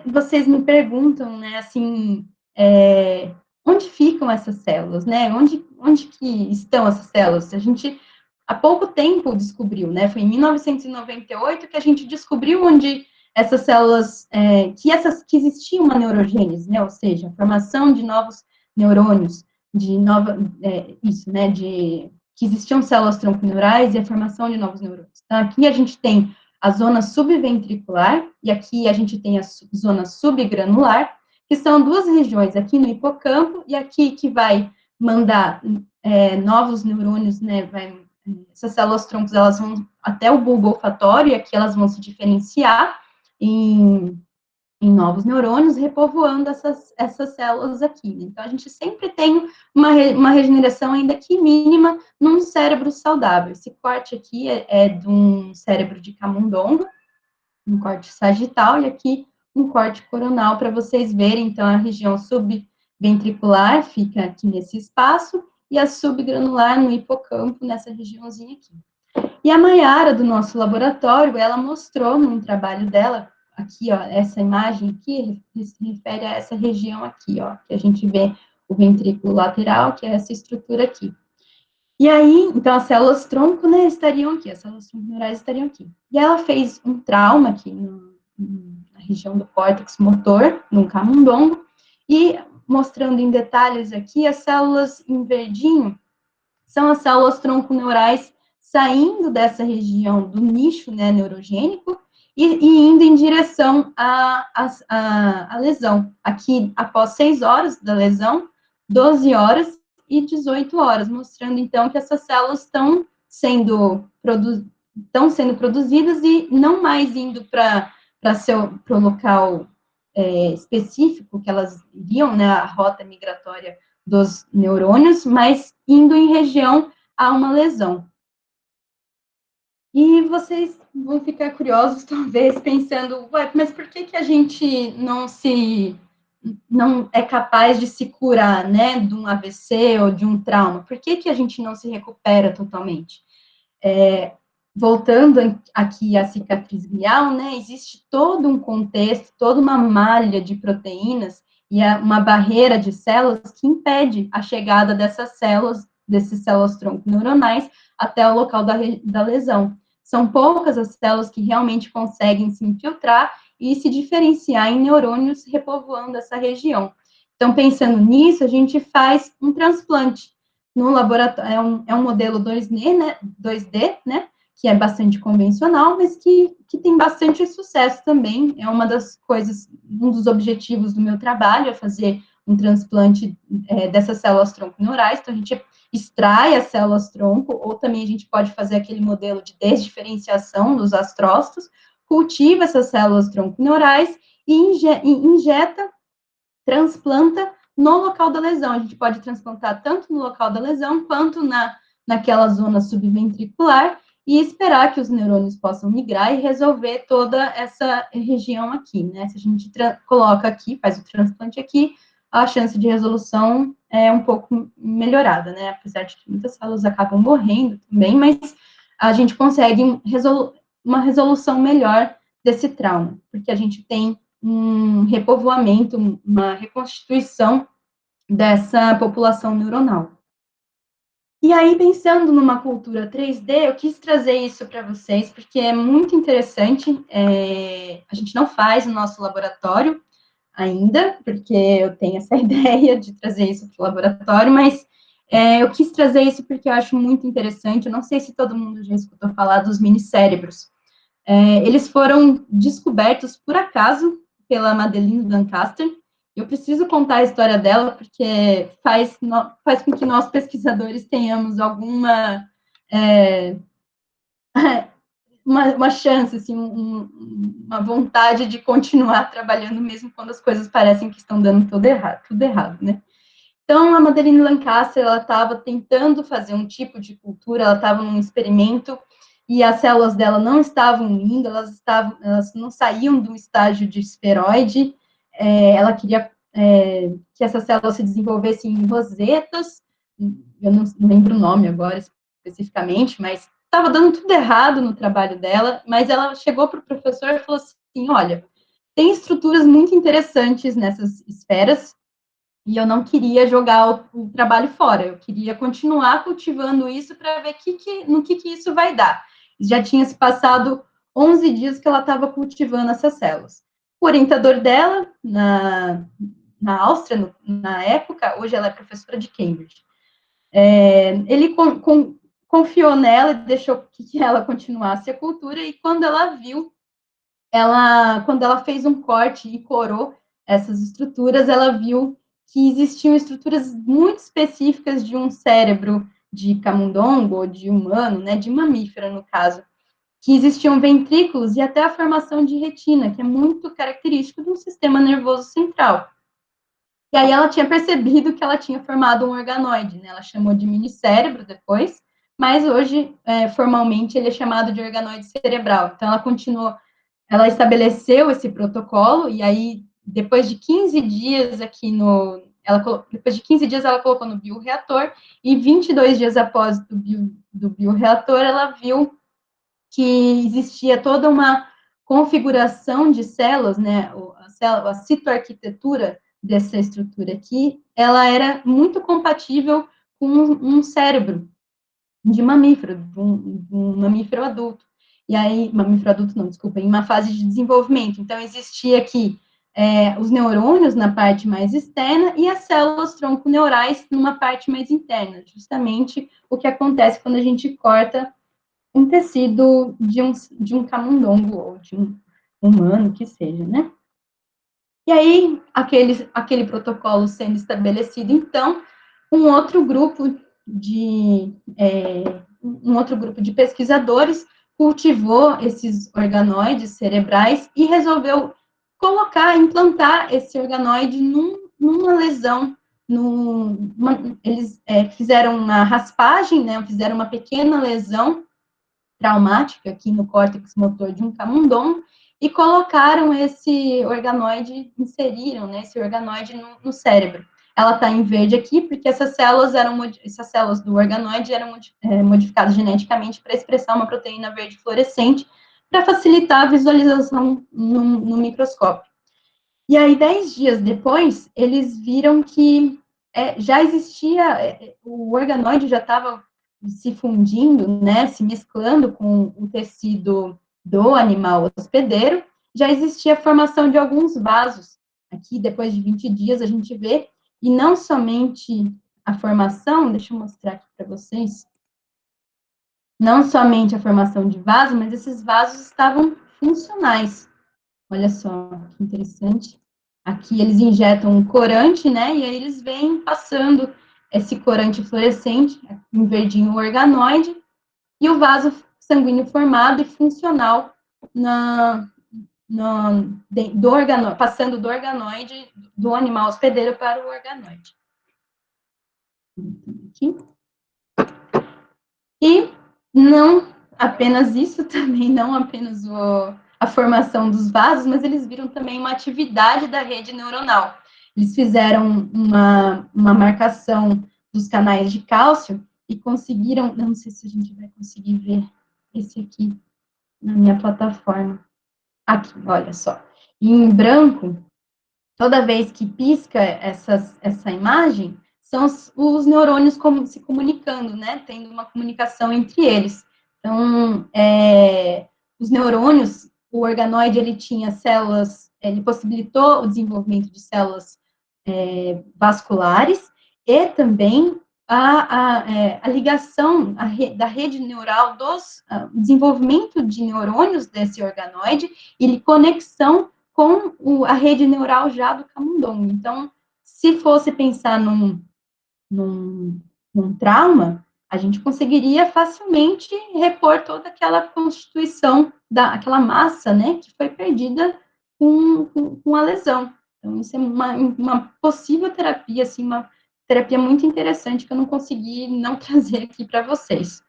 vocês me perguntam, né, assim, onde ficam essas células, né? Onde que estão essas células? A gente há pouco tempo descobriu, né? Foi em 1998 que a gente descobriu onde essas células, que existia uma neurogênese, né? Ou seja, a formação de novos neurônios, isso, né? Que existiam células tronconeurais e a formação de novos neurônios. Então, aqui a gente tem a zona subventricular, e aqui a gente tem a zona subgranular, que são duas regiões, aqui no hipocampo, e aqui que vai mandar novos neurônios, né, essas células-troncos, elas vão até o bulbo olfatório, e aqui elas vão se diferenciar em novos neurônios, repovoando essas células aqui. Né? Então, a gente sempre tem uma regeneração, ainda que mínima, num cérebro saudável. Esse corte aqui é de um cérebro de camundongo, um corte sagital, e aqui um corte coronal, para vocês verem, então, a região subventricular fica aqui nesse espaço, e a subgranular no hipocampo, nessa regiãozinha aqui. E a Maiara, do nosso laboratório, ela mostrou num trabalho dela, aqui, ó, essa imagem aqui, se refere a essa região aqui, ó, que a gente vê o ventrículo lateral, que é essa estrutura aqui. E aí, então, as células-tronco, né, estariam aqui, as células-tronco neurais estariam aqui. E ela fez um trauma aqui na região do córtex motor, num camundongo, e mostrando em detalhes aqui, as células em verdinho são as células-tronco neurais saindo dessa região do nicho, né, neurogênico e indo em direção à lesão. Aqui, após 6 horas da lesão, 12 horas e 18 horas, mostrando, então, que essas células estão sendo produzidas e não mais indo para o local específico que elas iriam, né, a rota migratória dos neurônios, mas indo em região a uma lesão. E vocês vão ficar curiosos, talvez, pensando, ué, mas por que a gente não é capaz de se curar, né, de um AVC ou de um trauma? Por que a gente não se recupera totalmente? Voltando aqui à cicatriz glial, né, existe todo um contexto, toda uma malha de proteínas e uma barreira de células que impede a chegada dessas células-tronco neuronais até o local da lesão. São poucas as células que realmente conseguem se infiltrar e se diferenciar em neurônios repovoando essa região. Então, pensando nisso, a gente faz um transplante no laboratório, é um modelo 2D, né, que é bastante convencional, mas que tem bastante sucesso também. É uma das coisas, um dos objetivos do meu trabalho, é fazer um transplante dessas células-tronco neurais. Então, a gente extrai as células-tronco, ou também a gente pode fazer aquele modelo de desdiferenciação dos astrócitos, cultiva essas células-tronco neurais e injeta, transplanta no local da lesão. A gente pode transplantar tanto no local da lesão, quanto naquela zona subventricular, e esperar que os neurônios possam migrar e resolver toda essa região aqui, né? Se a gente coloca aqui, faz o transplante aqui, a chance de resolução é um pouco melhorada, né? Apesar de que muitas células acabam morrendo também, mas a gente consegue uma resolução melhor desse trauma, porque a gente tem um repovoamento, uma reconstituição dessa população neuronal. E aí, pensando numa cultura 3D, eu quis trazer isso para vocês, porque é muito interessante. A gente não faz no nosso laboratório ainda, porque eu tenho essa ideia de trazer isso para o laboratório, mas eu quis trazer isso porque eu acho muito interessante. Eu não sei se todo mundo já escutou falar dos minicérebros. Eles foram descobertos, por acaso, pela Madeleine Lancaster. Eu preciso contar a história dela, porque faz com que nós, pesquisadores, tenhamos alguma uma chance, assim, uma vontade de continuar trabalhando, mesmo quando as coisas parecem que estão dando tudo errado, né? Então, a Madeleine Lancaster, ela estava tentando fazer um tipo de cultura, ela estava num experimento, e as células dela não estavam indo, elas não saíam do estágio de esferoide, ela queria que essas células se desenvolvessem em rosetas, eu não lembro o nome agora especificamente, mas estava dando tudo errado no trabalho dela, mas ela chegou para o professor e falou assim, olha, tem estruturas muito interessantes nessas esferas, e eu não queria jogar o trabalho fora, eu queria continuar cultivando isso para ver no que isso vai dar. Já tinha se passado 11 dias que ela estava cultivando essas células. O orientador dela, na Áustria, na época, hoje ela é professora de Cambridge, ele confiou nela e deixou que ela continuasse a cultura, e quando ela viu, quando ela fez um corte e corou essas estruturas, ela viu que existiam estruturas muito específicas de um cérebro de camundongo, ou de humano, né, de mamífero, no caso, que existiam ventrículos e até a formação de retina, que é muito característico do sistema nervoso central. E aí ela tinha percebido que ela tinha formado um organoide, né? Ela chamou de minicérebro depois, mas hoje, formalmente, ele é chamado de organoide cerebral. Então, ela continuou, ela estabeleceu esse protocolo, e aí, depois de 15 dias depois de 15 dias ela colocou no bioreator, e 22 dias após do bioreator, ela viu que existia toda uma configuração de células, né, a citoarquitetura dessa estrutura aqui, ela era muito compatível com um cérebro de mamífero, de um mamífero adulto. E aí, mamífero adulto não, desculpa, em uma fase de desenvolvimento. Então, existia aqui os neurônios na parte mais externa e as células tronco-neurais numa parte mais interna, justamente o que acontece quando a gente corta um tecido de um camundongo ou de um humano, que seja, né? E aí, aquele protocolo sendo estabelecido, então, um outro grupo de pesquisadores cultivou esses organoides cerebrais e resolveu implantar esse organoide numa lesão. Eles fizeram uma raspagem, né, fizeram uma pequena lesão traumática aqui no córtex motor de um camundongo e colocaram esse organoide, inseriram, né, esse organoide no cérebro. Ela está em verde aqui porque essas células do organoide eram modificadas geneticamente para expressar uma proteína verde fluorescente para facilitar a visualização no microscópio. E aí, 10 dias depois, eles viram que já existia, o organoide já estava se fundindo, né, se mesclando com o tecido do animal hospedeiro, já existia a formação de alguns vasos. Aqui, depois de 20 dias, a gente vê, e não somente a formação, deixa eu mostrar aqui para vocês, não somente a formação de vasos, mas esses vasos estavam funcionais. Olha só, que interessante. Aqui eles injetam um corante, né, e aí eles vêm passando esse corante fluorescente, em verdinho o organoide, e o vaso sanguíneo formado e funcional passando do organoide, do animal hospedeiro para o organoide. Aqui. E não apenas isso, também não apenas a formação dos vasos, mas eles viram também uma atividade da rede neuronal. Eles fizeram uma marcação dos canais de cálcio e conseguiram, não sei se a gente vai conseguir ver esse aqui na minha plataforma. Aqui, olha só. E em branco, toda vez que pisca essa imagem, são os neurônios se comunicando, né? Tendo uma comunicação entre eles. Então, os neurônios, o organoide, ele tinha células, ele possibilitou o desenvolvimento de células vasculares e também a ligação da rede neural desenvolvimento de neurônios desse organoide e conexão com a rede neural já do camundongo. Então, se fosse pensar num trauma, a gente conseguiria facilmente repor toda aquela constituição, aquela massa, né, que foi perdida com a lesão. Então, isso é uma possível terapia, assim, uma terapia muito interessante que eu não consegui não trazer aqui para vocês.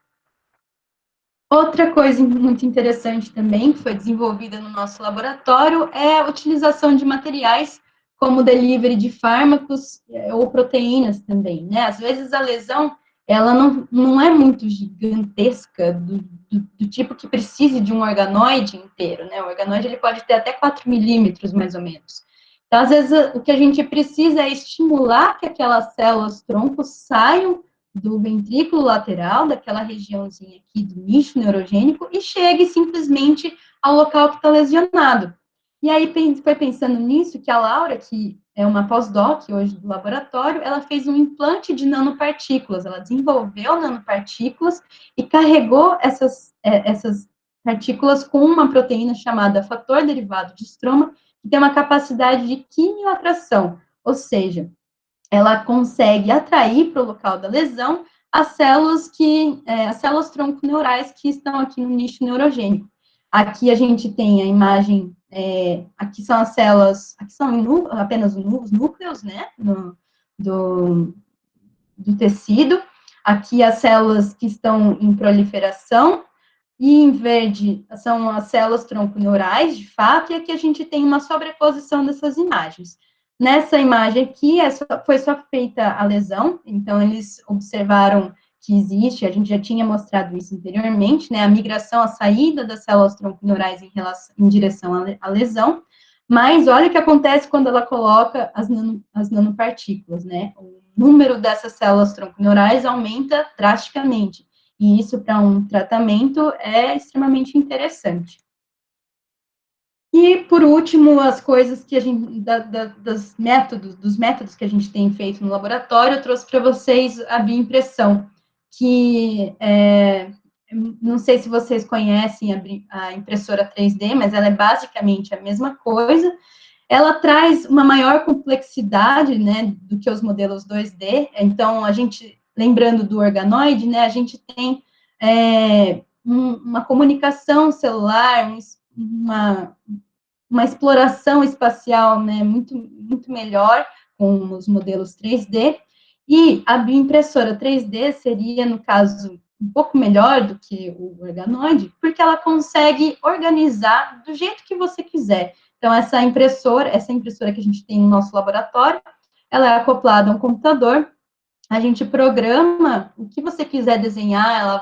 Outra coisa muito interessante também, que foi desenvolvida no nosso laboratório, é a utilização de materiais como delivery de fármacos ou proteínas também, né? Às vezes a lesão, ela não é muito gigantesca, do tipo que precise de um organoide inteiro, né? O organoide, ele pode ter até 4 milímetros, mais ou menos. Então, às vezes, o que a gente precisa é estimular que aquelas células troncos saiam do ventrículo lateral, daquela regiãozinha aqui do nicho neurogênico, e chegue simplesmente ao local que está lesionado. E aí foi pensando nisso que a Laura, que é uma pós-doc hoje do laboratório, ela fez um implante de nanopartículas, ela desenvolveu nanopartículas e carregou essas partículas com uma proteína chamada fator derivado de estroma, que tem uma capacidade de quimioatração, ou seja, ela consegue atrair para o local da lesão as células tronco neurais que estão aqui no nicho neurogênico. Aqui a gente tem a imagem, aqui são as células, aqui são apenas os núcleos, né, do tecido, aqui as células que estão em proliferação, e em verde são as células tronco neurais, de fato, e aqui a gente tem uma sobreposição dessas imagens. Nessa imagem aqui, foi só feita a lesão, então eles observaram que existe, a gente já tinha mostrado isso anteriormente, né, a migração, a saída das células tronco neurais em direção à lesão, mas olha o que acontece quando ela coloca as nanopartículas, né, o número dessas células tronco neurais aumenta drasticamente, e isso para um tratamento é extremamente interessante. E, por último, as coisas que a gente, dos métodos que a gente tem feito no laboratório, eu trouxe para vocês a bioimpressão, que não sei se vocês conhecem a impressora 3D, mas ela é basicamente a mesma coisa. Ela traz uma maior complexidade, né, do que os modelos 2D. Então, lembrando do organoide, né, a gente tem uma comunicação celular, uma exploração espacial, né, muito, muito melhor com os modelos 3D, e a bioimpressora 3D seria, no caso, um pouco melhor do que o organoide, porque ela consegue organizar do jeito que você quiser. Então, essa impressora que a gente tem no nosso laboratório, ela é acoplada a um computador, a gente programa o que você quiser desenhar, ela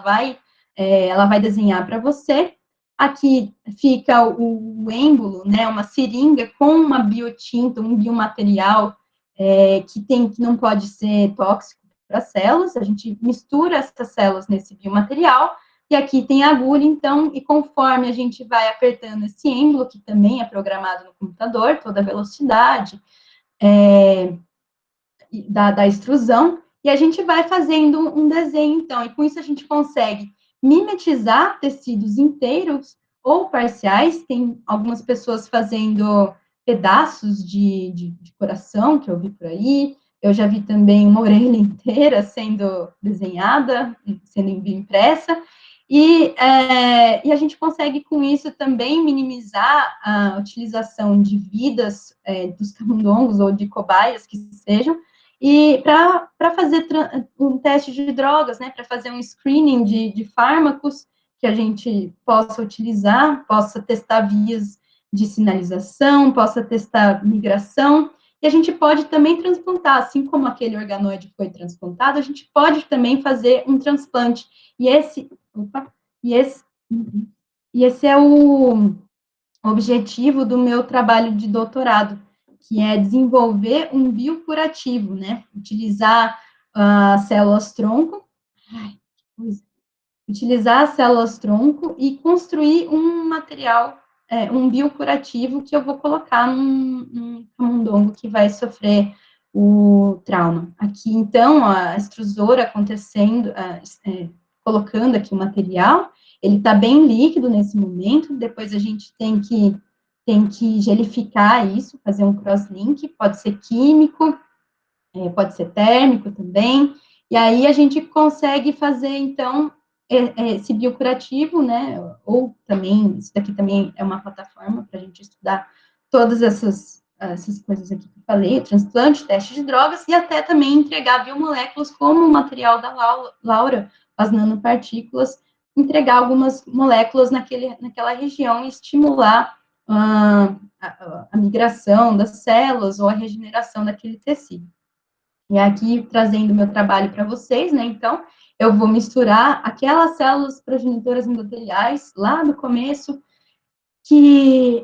vai desenhar para você. Aqui fica o êmbolo, né, uma seringa com uma biotinta, um biomaterial que não pode ser tóxico para as células, a gente mistura essas células nesse biomaterial, e aqui tem a agulha, então, e conforme a gente vai apertando esse êmbolo, que também é programado no computador, toda a velocidade da extrusão, e a gente vai fazendo um desenho, então, e com isso a gente consegue mimetizar tecidos inteiros ou parciais, tem algumas pessoas fazendo pedaços de coração, que eu vi por aí, eu já vi também uma orelha inteira sendo desenhada, sendo impressa, e a gente consegue, com isso, também minimizar a utilização de vidas dos camundongos ou de cobaias, que sejam, e para fazer um teste de drogas, né, para fazer um screening de fármacos que a gente possa utilizar, possa testar vias de sinalização, possa testar migração, e a gente pode também transplantar, assim como aquele organoide foi transplantado, a gente pode também fazer um transplante, e esse é o objetivo do meu trabalho de doutorado, que é desenvolver um biocurativo, né? Utilizar células-tronco, e construir um material, um biocurativo que eu vou colocar num camundongo que vai sofrer o trauma. Aqui, então, a extrusora acontecendo, colocando aqui o material, ele está bem líquido nesse momento, depois a gente tem que gelificar isso, fazer um crosslink, pode ser químico, pode ser térmico também, e aí a gente consegue fazer, então, esse biocurativo, né, ou também, isso daqui também é uma plataforma para a gente estudar todas essas coisas aqui que eu falei, transplante, teste de drogas, e até também entregar biomoléculas como o material da Laura, as nanopartículas, entregar algumas moléculas naquela região e estimular a migração das células ou a regeneração daquele tecido. E aqui, trazendo o meu trabalho para vocês, né, então, eu vou misturar aquelas células progenitoras endoteliais, lá no começo, que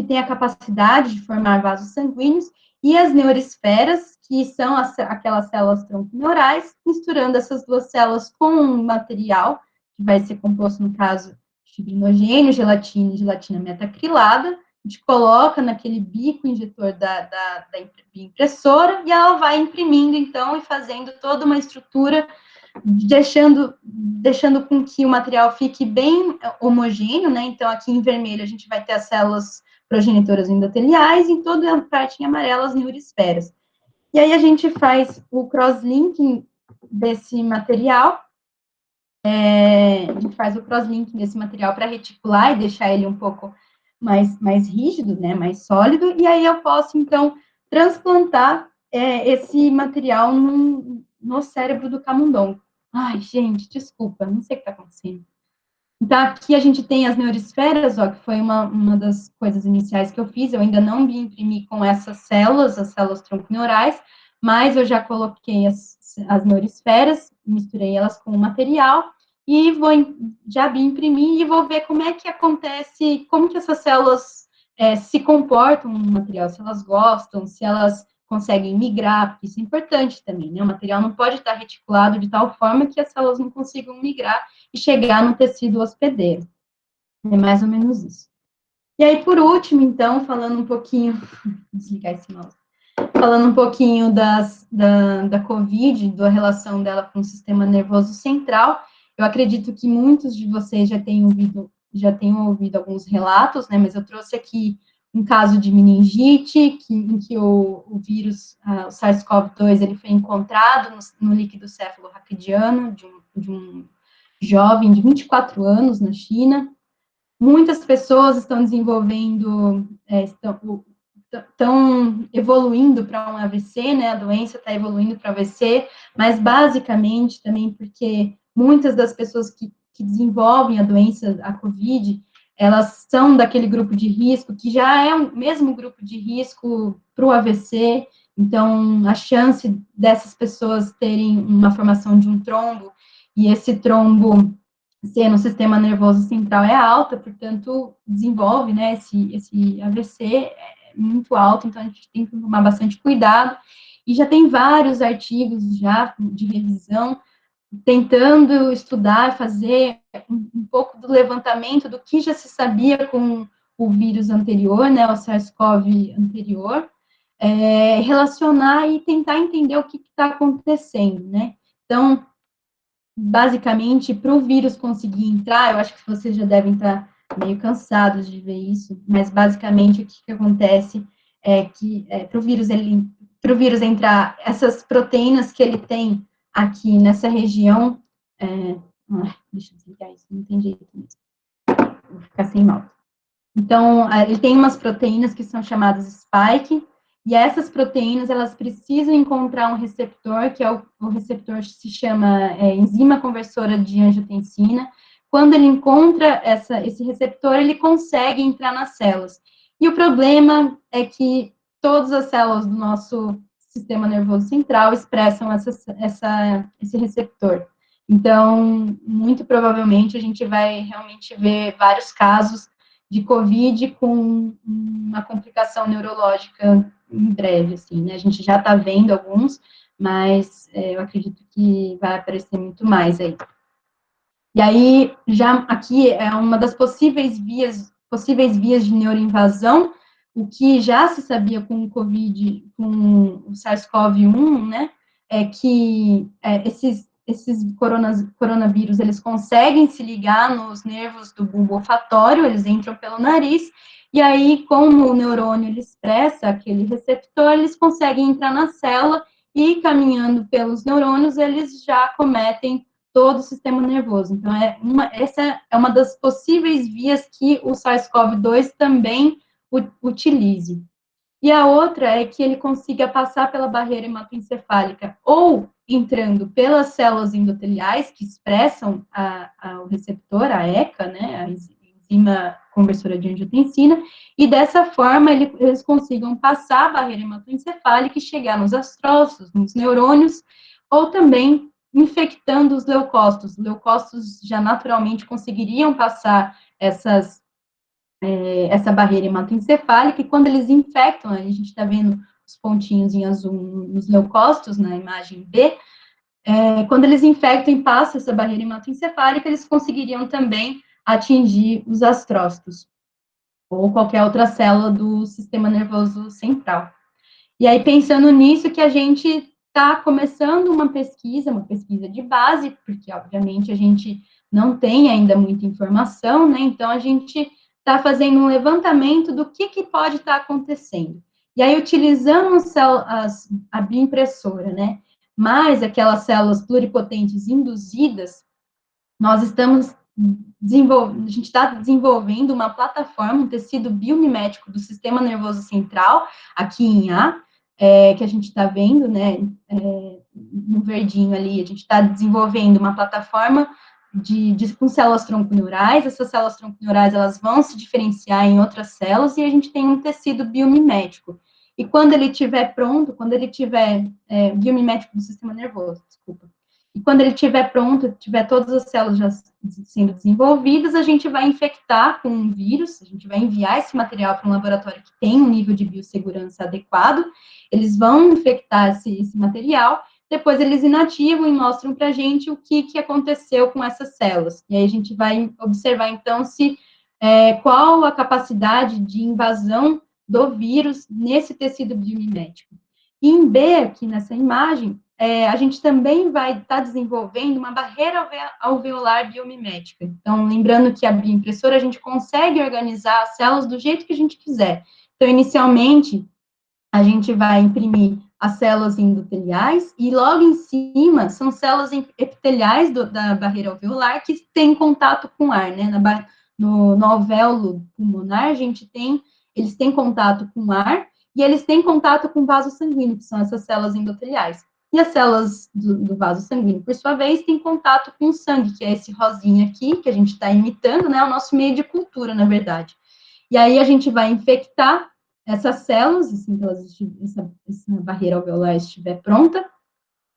tem a capacidade de formar vasos sanguíneos, e as neuroesferas, que são aquelas células tronco-neurais, misturando essas duas células com um material, que vai ser composto, no caso, de fibrinogênio, gelatina e gelatina metacrilada, gente coloca naquele bico injetor da impressora e ela vai imprimindo, então, e fazendo toda uma estrutura, deixando com que o material fique bem homogêneo, né? Então, aqui em vermelho a gente vai ter as células progenitoras endoteliais, e em toda a parte em amarelo as neurisferas. E aí a gente faz o cross-linking desse material, a gente faz o cross-linking desse material para reticular e deixar ele um pouco mais rígido, né, mais sólido, e aí eu posso, então, transplantar esse material no cérebro do camundongo. Ai, gente, desculpa, não sei o que está acontecendo. Então, aqui a gente tem as neurisferas, ó, que foi uma das coisas iniciais que eu fiz. Eu ainda não me imprimi com essas células, as células tronconeurais, mas eu já coloquei as neurisferas, misturei elas com o material e já me imprimir e vou ver como é que acontece, como que essas células se comportam no material, se elas gostam, se elas conseguem migrar, porque isso é importante também, né? O material não pode estar reticulado de tal forma que as células não consigam migrar e chegar no tecido hospedeiro. É mais ou menos isso. E aí, por último, então, falando um pouquinho, desligar esse mouse, falando um pouquinho da COVID, da relação dela com o sistema nervoso central, eu acredito que muitos de vocês já tenham ouvido alguns relatos, né, mas eu trouxe aqui um caso de meningite, em que o vírus, o SARS-CoV-2, ele foi encontrado no líquido cefalorraquidiano de um jovem de 24 anos na China. Muitas pessoas estão desenvolvendo, estão evoluindo para um AVC, né? A doença está evoluindo para AVC, mas basicamente também porque muitas das pessoas que desenvolvem a doença, a COVID, elas são daquele grupo de risco, que já é o mesmo grupo de risco para o AVC, então a chance dessas pessoas terem uma formação de um trombo, e esse trombo ser no sistema nervoso central é alta, portanto, desenvolve, né, esse AVC é muito alto, então a gente tem que tomar bastante cuidado, e já tem vários artigos já de revisão, tentando estudar, fazer um pouco do levantamento do que já se sabia com o vírus anterior, né, o SARS-CoV anterior, relacionar e tentar entender o que está acontecendo, né, então, basicamente, para o vírus conseguir entrar, eu acho que vocês já devem estar meio cansados de ver isso, mas basicamente o que acontece é que para o vírus entrar, essas proteínas que ele tem aqui nessa região, deixa eu desligar isso, não tem jeito mesmo, vou ficar sem mouse. Então, ele tem umas proteínas que são chamadas spike, e essas proteínas, elas precisam encontrar um receptor, que é o receptor que se chama enzima conversora de angiotensina. Quando ele encontra esse receptor, ele consegue entrar nas células. E o problema é que todas as células do nosso sistema nervoso central expressam esse receptor. Então, muito provavelmente, a gente vai realmente ver vários casos de COVID com uma complicação neurológica em breve, assim, né? A gente já está vendo alguns, mas eu acredito que vai aparecer muito mais aí. E aí, já aqui é uma das possíveis vias de neuroinvasão, o que já se sabia com o COVID, com o SARS-CoV-1, né, é que esses coronavírus, eles conseguem se ligar nos nervos do bulbo olfatório, eles entram pelo nariz, e aí, como o neurônio ele expressa aquele receptor, eles conseguem entrar na célula e, caminhando pelos neurônios, eles já cometem todo o sistema nervoso. Então, essa é uma das possíveis vias que o SARS-CoV-2 também utilize. E a outra é que ele consiga passar pela barreira hematoencefálica, ou entrando pelas células endoteliais, que expressam o receptor, a ECA, né, a enzima conversora de angiotensina, e dessa forma eles consigam passar a barreira hematoencefálica e chegar nos astrócitos, nos neurônios, ou também infectando os leucócitos. Os leucócitos já naturalmente conseguiriam passar essa barreira hematoencefálica, e quando eles infectam, a gente está vendo os pontinhos em azul nos leucócitos, na imagem B, quando eles infectam e passam essa barreira hematoencefálica, eles conseguiriam também atingir os astrócitos. ou qualquer outra célula do sistema nervoso central. E aí, pensando nisso, que a gente está começando uma pesquisa de base, porque, obviamente, a gente não tem ainda muita informação, né? Então, a gente está fazendo um levantamento do que pode estar acontecendo. E aí, utilizando a bioimpressora, né? Mais aquelas células pluripotentes induzidas, nós estamos a gente está desenvolvendo uma plataforma, um tecido biomimético do sistema nervoso central, aqui em A, que a gente está vendo, né, no verdinho ali, a gente está desenvolvendo uma plataforma com células tronconeurais. Essas células tronconeurais, elas vão se diferenciar em outras células, e a gente tem um tecido biomimético. E quando ele estiver pronto, quando ele tiver biomimético do sistema nervoso, desculpa, e quando ele estiver pronto, tiver todas as células já sendo desenvolvidas, a gente vai infectar com um vírus, a gente vai enviar esse material para um laboratório que tem um nível de biossegurança adequado, eles vão infectar esse material, depois eles inativam e mostram para a gente o que aconteceu com essas células. E aí a gente vai observar, então, qual a capacidade de invasão do vírus nesse tecido biomimético. E em B, aqui nessa imagem, a gente também vai estar desenvolvendo uma barreira alveolar biomimética. Então, lembrando que a bioimpressora, a gente consegue organizar as células do jeito que a gente quiser. Então, inicialmente, a gente vai imprimir as células endoteliais, e logo em cima são células epiteliais da barreira alveolar que têm contato com ar, né? No alvéolo pulmonar, eles têm contato com ar, e eles têm contato com vaso sanguíneo, que são essas células endoteliais. E as células do vaso sanguíneo, por sua vez, têm contato com o sangue, que é esse rosinha aqui, que a gente está imitando, né? O nosso meio de cultura, na verdade. E aí a gente vai infectar essas células, assim que essa barreira alveolar estiver pronta,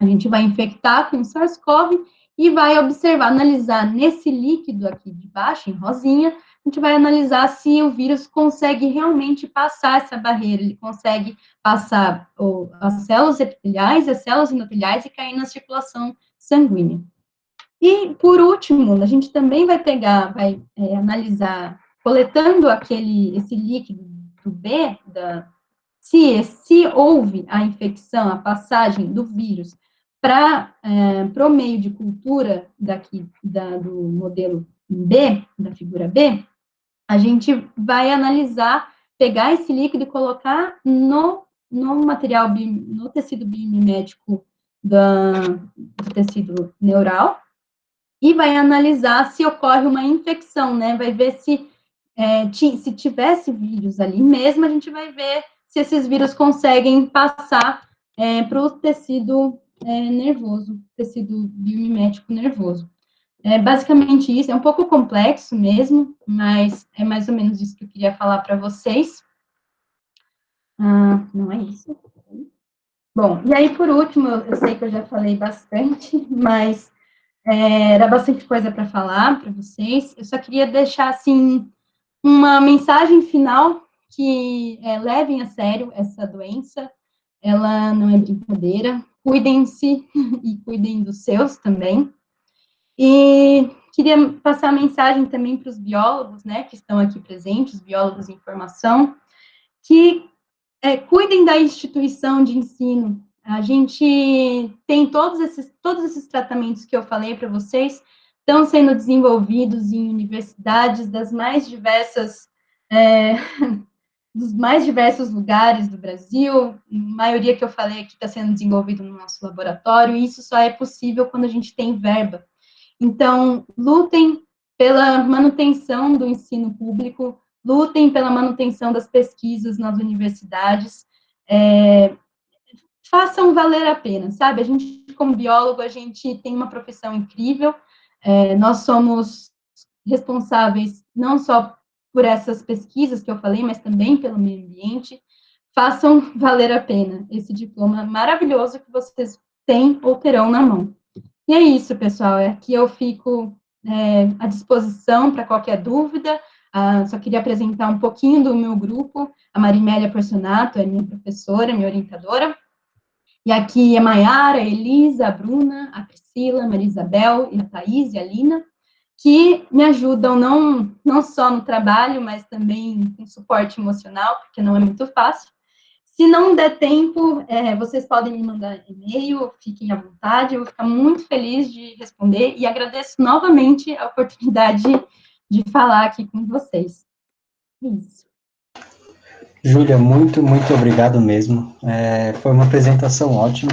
a gente vai infectar com o SARS-CoV e vai observar, analisar nesse líquido aqui de baixo, em rosinha, a gente vai analisar se o vírus consegue realmente passar essa barreira, ele consegue passar as células epiteliais, as células endoteliais e cair na circulação sanguínea. E, por último, a gente também vai analisar, coletando esse líquido do B, se houve a infecção, a passagem do vírus para o meio de cultura do modelo B, da figura B, a gente vai analisar, pegar esse líquido e colocar no material, no tecido biomimético do tecido neural, e vai analisar se ocorre uma infecção, né? Vai ver se tivesse vírus ali mesmo, a gente vai ver se esses vírus conseguem passar para o tecido nervoso, tecido biomimético nervoso. É basicamente isso, é um pouco complexo mesmo, mas é mais ou menos isso que eu queria falar para vocês. Não é isso. Bom, e aí, por último, eu sei que eu já falei bastante, mas era bastante coisa para falar para vocês. Eu só queria deixar, assim, uma mensagem final que levem a sério essa doença. Ela não é brincadeira. Cuidem-se e cuidem dos seus também. E queria passar a mensagem também para os biólogos, né, que estão aqui presentes, biólogos em formação, que cuidem da instituição de ensino. A gente tem todos esses tratamentos que eu falei para vocês, estão sendo desenvolvidos em universidades das mais diversas, dos mais diversos lugares do Brasil. A maioria que eu falei aqui está sendo desenvolvido no nosso laboratório, e isso só é possível quando a gente tem verba. Então, lutem pela manutenção do ensino público, lutem pela manutenção das pesquisas nas universidades, façam valer a pena, sabe? A gente, como biólogo, a gente tem uma profissão incrível, nós somos responsáveis não só por essas pesquisas que eu falei, mas também pelo meio ambiente. Façam valer a pena esse diploma maravilhoso que vocês têm ou terão na mão. E é isso, pessoal, aqui eu fico à disposição para qualquer dúvida. Só queria apresentar um pouquinho do meu grupo. A Marimélia Porcionato é minha professora, minha orientadora. E aqui é Maiara, a Elisa, a Bruna, a Priscila, a Maria Isabel, e a Thaís e a Lina. que me ajudam não só no trabalho, mas também com suporte emocional, porque não é muito fácil. Se não der tempo, vocês podem me mandar e-mail, fiquem à vontade, eu vou ficar muito feliz de responder e agradeço novamente a oportunidade de falar aqui com vocês. Isso. Júlia, muito, muito obrigado mesmo. Foi uma apresentação ótima.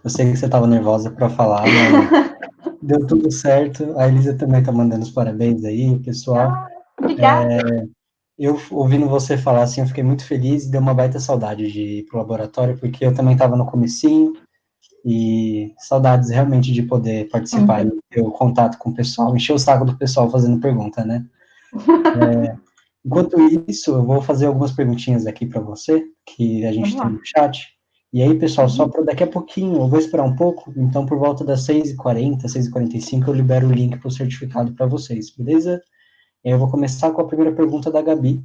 Eu sei que você estava nervosa para falar, mas deu tudo certo. A Elisa também está mandando os parabéns aí, pessoal. Obrigada. Eu, ouvindo você falar assim, eu fiquei muito feliz e deu uma baita saudade de ir pro laboratório, porque eu também estava no comecinho e saudades realmente de poder participar e ter o contato com o pessoal, encher o saco do pessoal fazendo pergunta, né? Enquanto isso, eu vou fazer algumas perguntinhas aqui para você, que a gente tem no chat. E aí, pessoal, só para daqui a pouquinho, eu vou esperar um pouco, então por volta das 6h40, 6h45, eu libero o link para o certificado para vocês, beleza? Eu vou começar com a primeira pergunta da Gabi.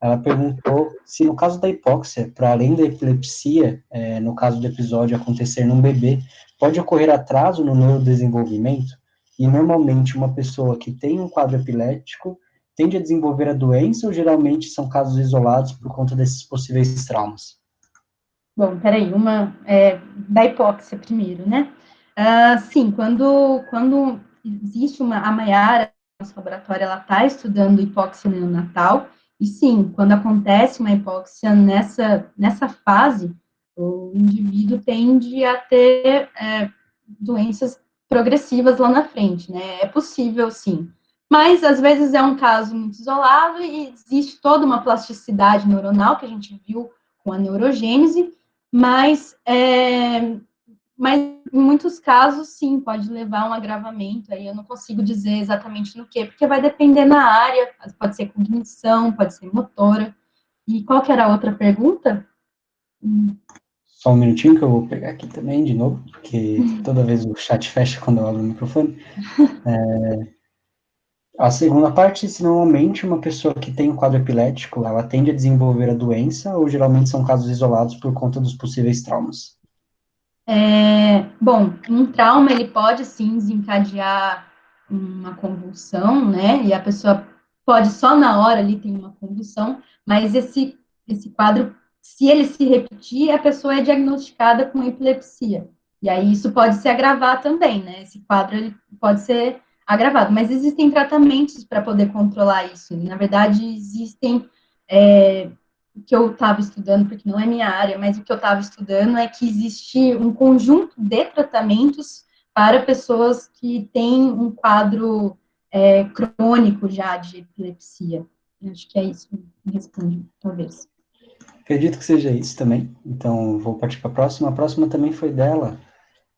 Ela perguntou se no caso da hipóxia, para além da epilepsia, no caso do episódio acontecer num bebê, pode ocorrer atraso no neurodesenvolvimento? E normalmente uma pessoa que tem um quadro epilético tende a desenvolver a doença ou geralmente são casos isolados por conta desses possíveis traumas? Bom, peraí, da hipóxia primeiro, né? Sim, quando existe a Maiara, nosso laboratório, ela está estudando hipóxia neonatal, e sim, quando acontece uma hipóxia nessa fase, o indivíduo tende a ter doenças progressivas lá na frente, né? É possível, sim. Mas, às vezes, é um caso muito isolado e existe toda uma plasticidade neuronal que a gente viu com a neurogênese, mas em muitos casos, sim, pode levar a um agravamento, aí eu não consigo dizer exatamente no que, porque vai depender na área, pode ser cognição, pode ser motora. E qual que era a outra pergunta? Só um minutinho que eu vou pegar aqui também, de novo, porque toda vez o chat fecha quando eu abro o microfone. A segunda parte, se normalmente uma pessoa que tem um quadro epilético, ela tende a desenvolver a doença ou geralmente são casos isolados por conta dos possíveis traumas? Bom, um trauma, ele pode, sim, desencadear uma convulsão, né, e a pessoa pode só na hora ali ter uma convulsão, mas esse quadro, se ele se repetir, a pessoa é diagnosticada com epilepsia, e aí isso pode se agravar também, né, esse quadro, ele pode ser agravado, mas existem tratamentos para poder controlar isso, na verdade, existem o que eu estava estudando, porque não é minha área, mas o que eu estava estudando é que existe um conjunto de tratamentos para pessoas que têm um quadro crônico já de epilepsia. Acho que é isso que me responde, talvez. Acredito que seja isso também. Então, vou partir para a próxima. A próxima também foi dela.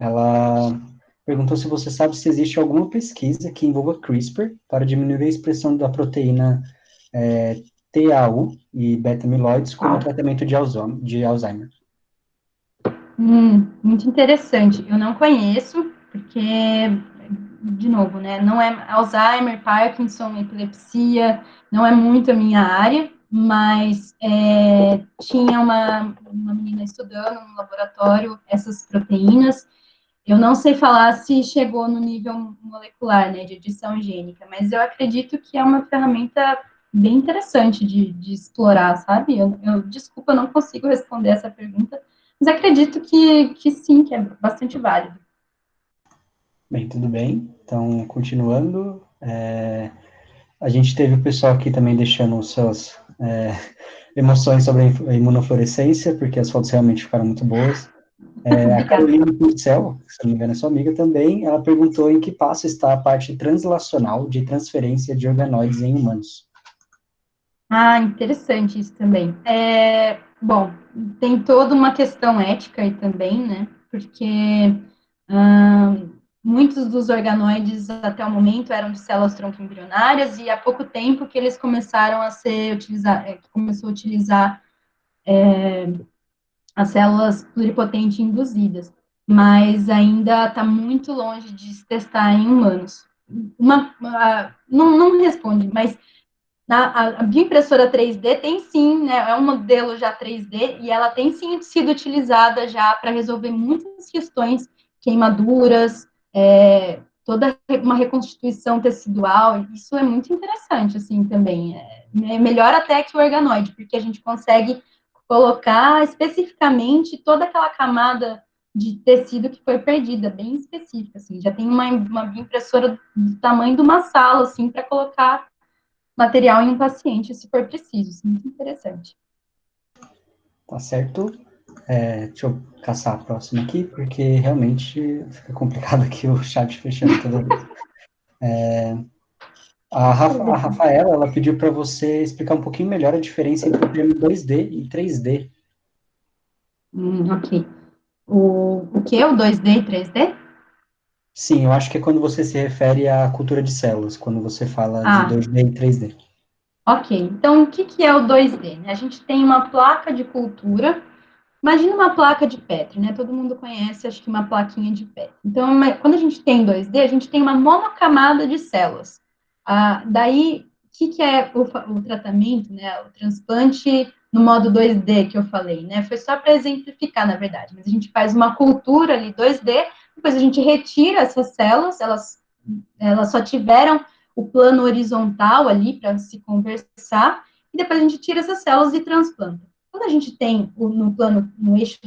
Ela perguntou se você sabe se existe alguma pesquisa que envolva CRISPR para diminuir a expressão da proteína TAU e beta-amiloides como tratamento de Alzheimer. Muito interessante. Eu não conheço, porque, de novo, né, não é Alzheimer, Parkinson, epilepsia, não é muito a minha área, mas tinha uma menina estudando no laboratório essas proteínas. Eu não sei falar se chegou no nível molecular, né, de edição gênica, mas eu acredito que é uma ferramenta bem interessante de explorar, sabe? Desculpa, eu não consigo responder essa pergunta, mas acredito que sim, que é bastante válido. Bem, tudo bem. Então, continuando, a gente teve o pessoal aqui também deixando suas emoções sobre a imunofluorescência, porque as fotos realmente ficaram muito boas. A Carolina Purcell, que se não me engano é sua amiga também, ela perguntou em que passo está a parte translacional de transferência de organoides em humanos. Interessante isso também. Bom, tem toda uma questão ética aí também, né? Porque muitos dos organoides até o momento eram de células tronco embrionárias e há pouco tempo que eles começaram a ser utilizados, começou a utilizar as células pluripotente induzidas, mas ainda está muito longe de se testar em humanos. Não responde, mas a bioimpressora 3D tem sim, né, é um modelo já 3D, e ela tem sim sido utilizada já para resolver muitas questões, queimaduras, toda uma reconstituição tecidual, isso é muito interessante, assim, também. É melhor até que o organoide, porque a gente consegue colocar especificamente toda aquela camada de tecido que foi perdida, bem específica, assim. Já tem uma impressora do tamanho de uma sala, assim, para colocar material em um paciente, se for preciso. Isso é muito interessante. Tá certo. Deixa eu caçar a próxima aqui, porque realmente fica complicado aqui o chat fechando toda vez. A Rafaela, ela pediu para você explicar um pouquinho melhor a diferença entre o termo 2D e 3D. Ok. O que é o 2D e 3D? Sim, eu acho que é quando você se refere à cultura de células, quando você fala de Ah, 2D e 3D. ok. Então, o que é o 2D? A gente tem uma placa de cultura. Imagina uma placa de Petri, né? Todo mundo conhece, acho que uma plaquinha de Petri. Então, quando a gente tem 2D, a gente tem uma monocamada de células. Daí, o que é o tratamento, né? O transplante no modo 2D que eu falei, né? Foi só para exemplificar, na verdade. Mas a gente faz uma cultura ali 2D, depois a gente retira essas células, elas só tiveram o plano horizontal ali para se conversar, e depois a gente tira essas células e transplanta. Quando a gente tem no plano, no eixo,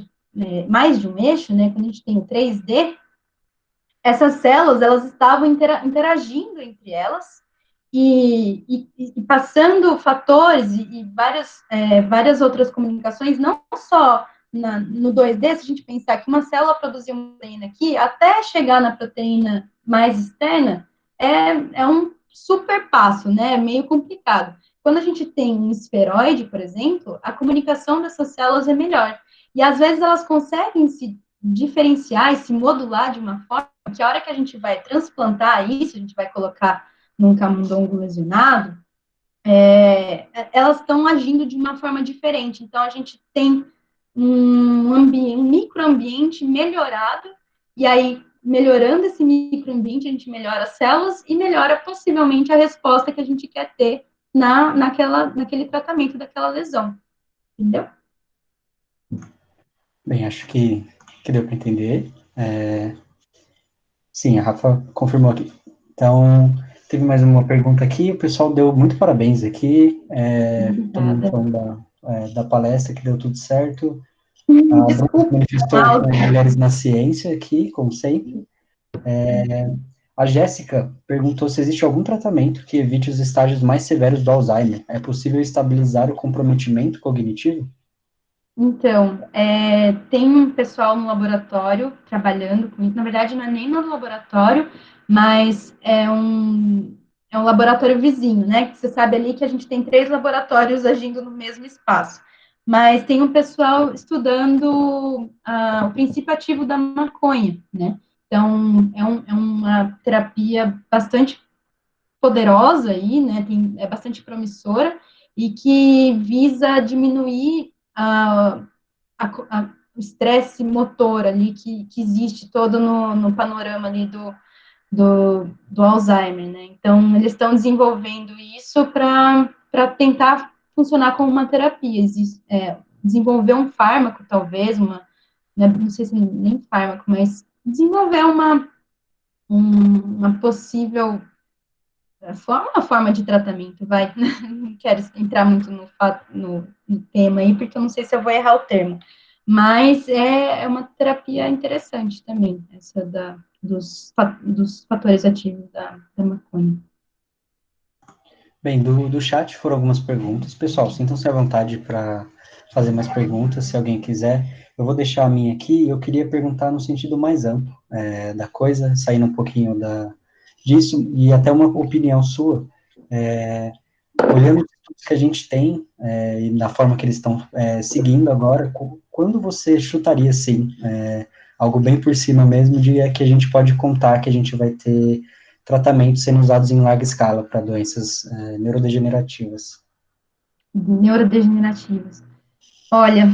mais de um eixo, né, quando a gente tem o 3D, essas células, elas estavam interagindo entre elas e passando fatores e várias outras comunicações, não só no 2D, se a gente pensar que uma célula produziu uma proteína aqui, até chegar na proteína mais externa, é um super passo, né? É meio complicado. Quando a gente tem um esferoide, por exemplo, a comunicação dessas células é melhor. E às vezes elas conseguem se diferenciar e se modular de uma forma que a hora que a gente vai transplantar isso, a gente vai colocar num camundongo lesionado, elas estão agindo de uma forma diferente. Então, a gente tem um microambiente melhorado, e aí, melhorando esse microambiente, a gente melhora as células e melhora possivelmente a resposta que a gente quer ter naquele tratamento daquela lesão. Entendeu? Bem, acho que deu para entender. Sim, a Rafa confirmou aqui. Então, teve mais uma pergunta aqui. O pessoal deu muito parabéns aqui. Todo mundo Obrigada. falando da palestra, que deu tudo certo. A Bruna se Desculpa, manifestou com Mulheres na Ciência aqui, como sempre. A Jéssica perguntou se existe algum tratamento que evite os estágios mais severos do Alzheimer. É possível estabilizar o comprometimento cognitivo? Então, tem um pessoal no laboratório trabalhando com isso. Na verdade, não é nem no laboratório, mas é um laboratório vizinho, né? Que você sabe ali que a gente tem 3 laboratórios agindo no mesmo espaço. Mas tem um pessoal estudando o princípio ativo da maconha, né? Então, é uma terapia bastante poderosa aí, né? É bastante promissora e que visa diminuir o estresse motor ali que existe todo no panorama ali do Alzheimer, né? Então, eles estão desenvolvendo isso para tentar funcionar como uma terapia. Desenvolver um fármaco, talvez, né, não sei se nem fármaco, mas desenvolver uma possível uma forma de tratamento, vai. Não quero entrar muito no tema aí, porque eu não sei se eu vou errar o termo. Mas é uma terapia interessante também, essa dos fatores ativos da maconha. Bem, do chat foram algumas perguntas. Pessoal, sintam-se à vontade para fazer mais perguntas, se alguém quiser. Eu vou deixar a minha aqui e eu queria perguntar no sentido mais amplo da coisa, saindo um pouquinho disso e até uma opinião sua. Olhando os estudos que a gente tem e na forma que eles estão seguindo agora, quando você chutaria, assim, algo bem por cima mesmo, de que a gente pode contar que a gente vai ter tratamentos sendo usados em larga escala para doenças neurodegenerativas? Neurodegenerativas. Olha,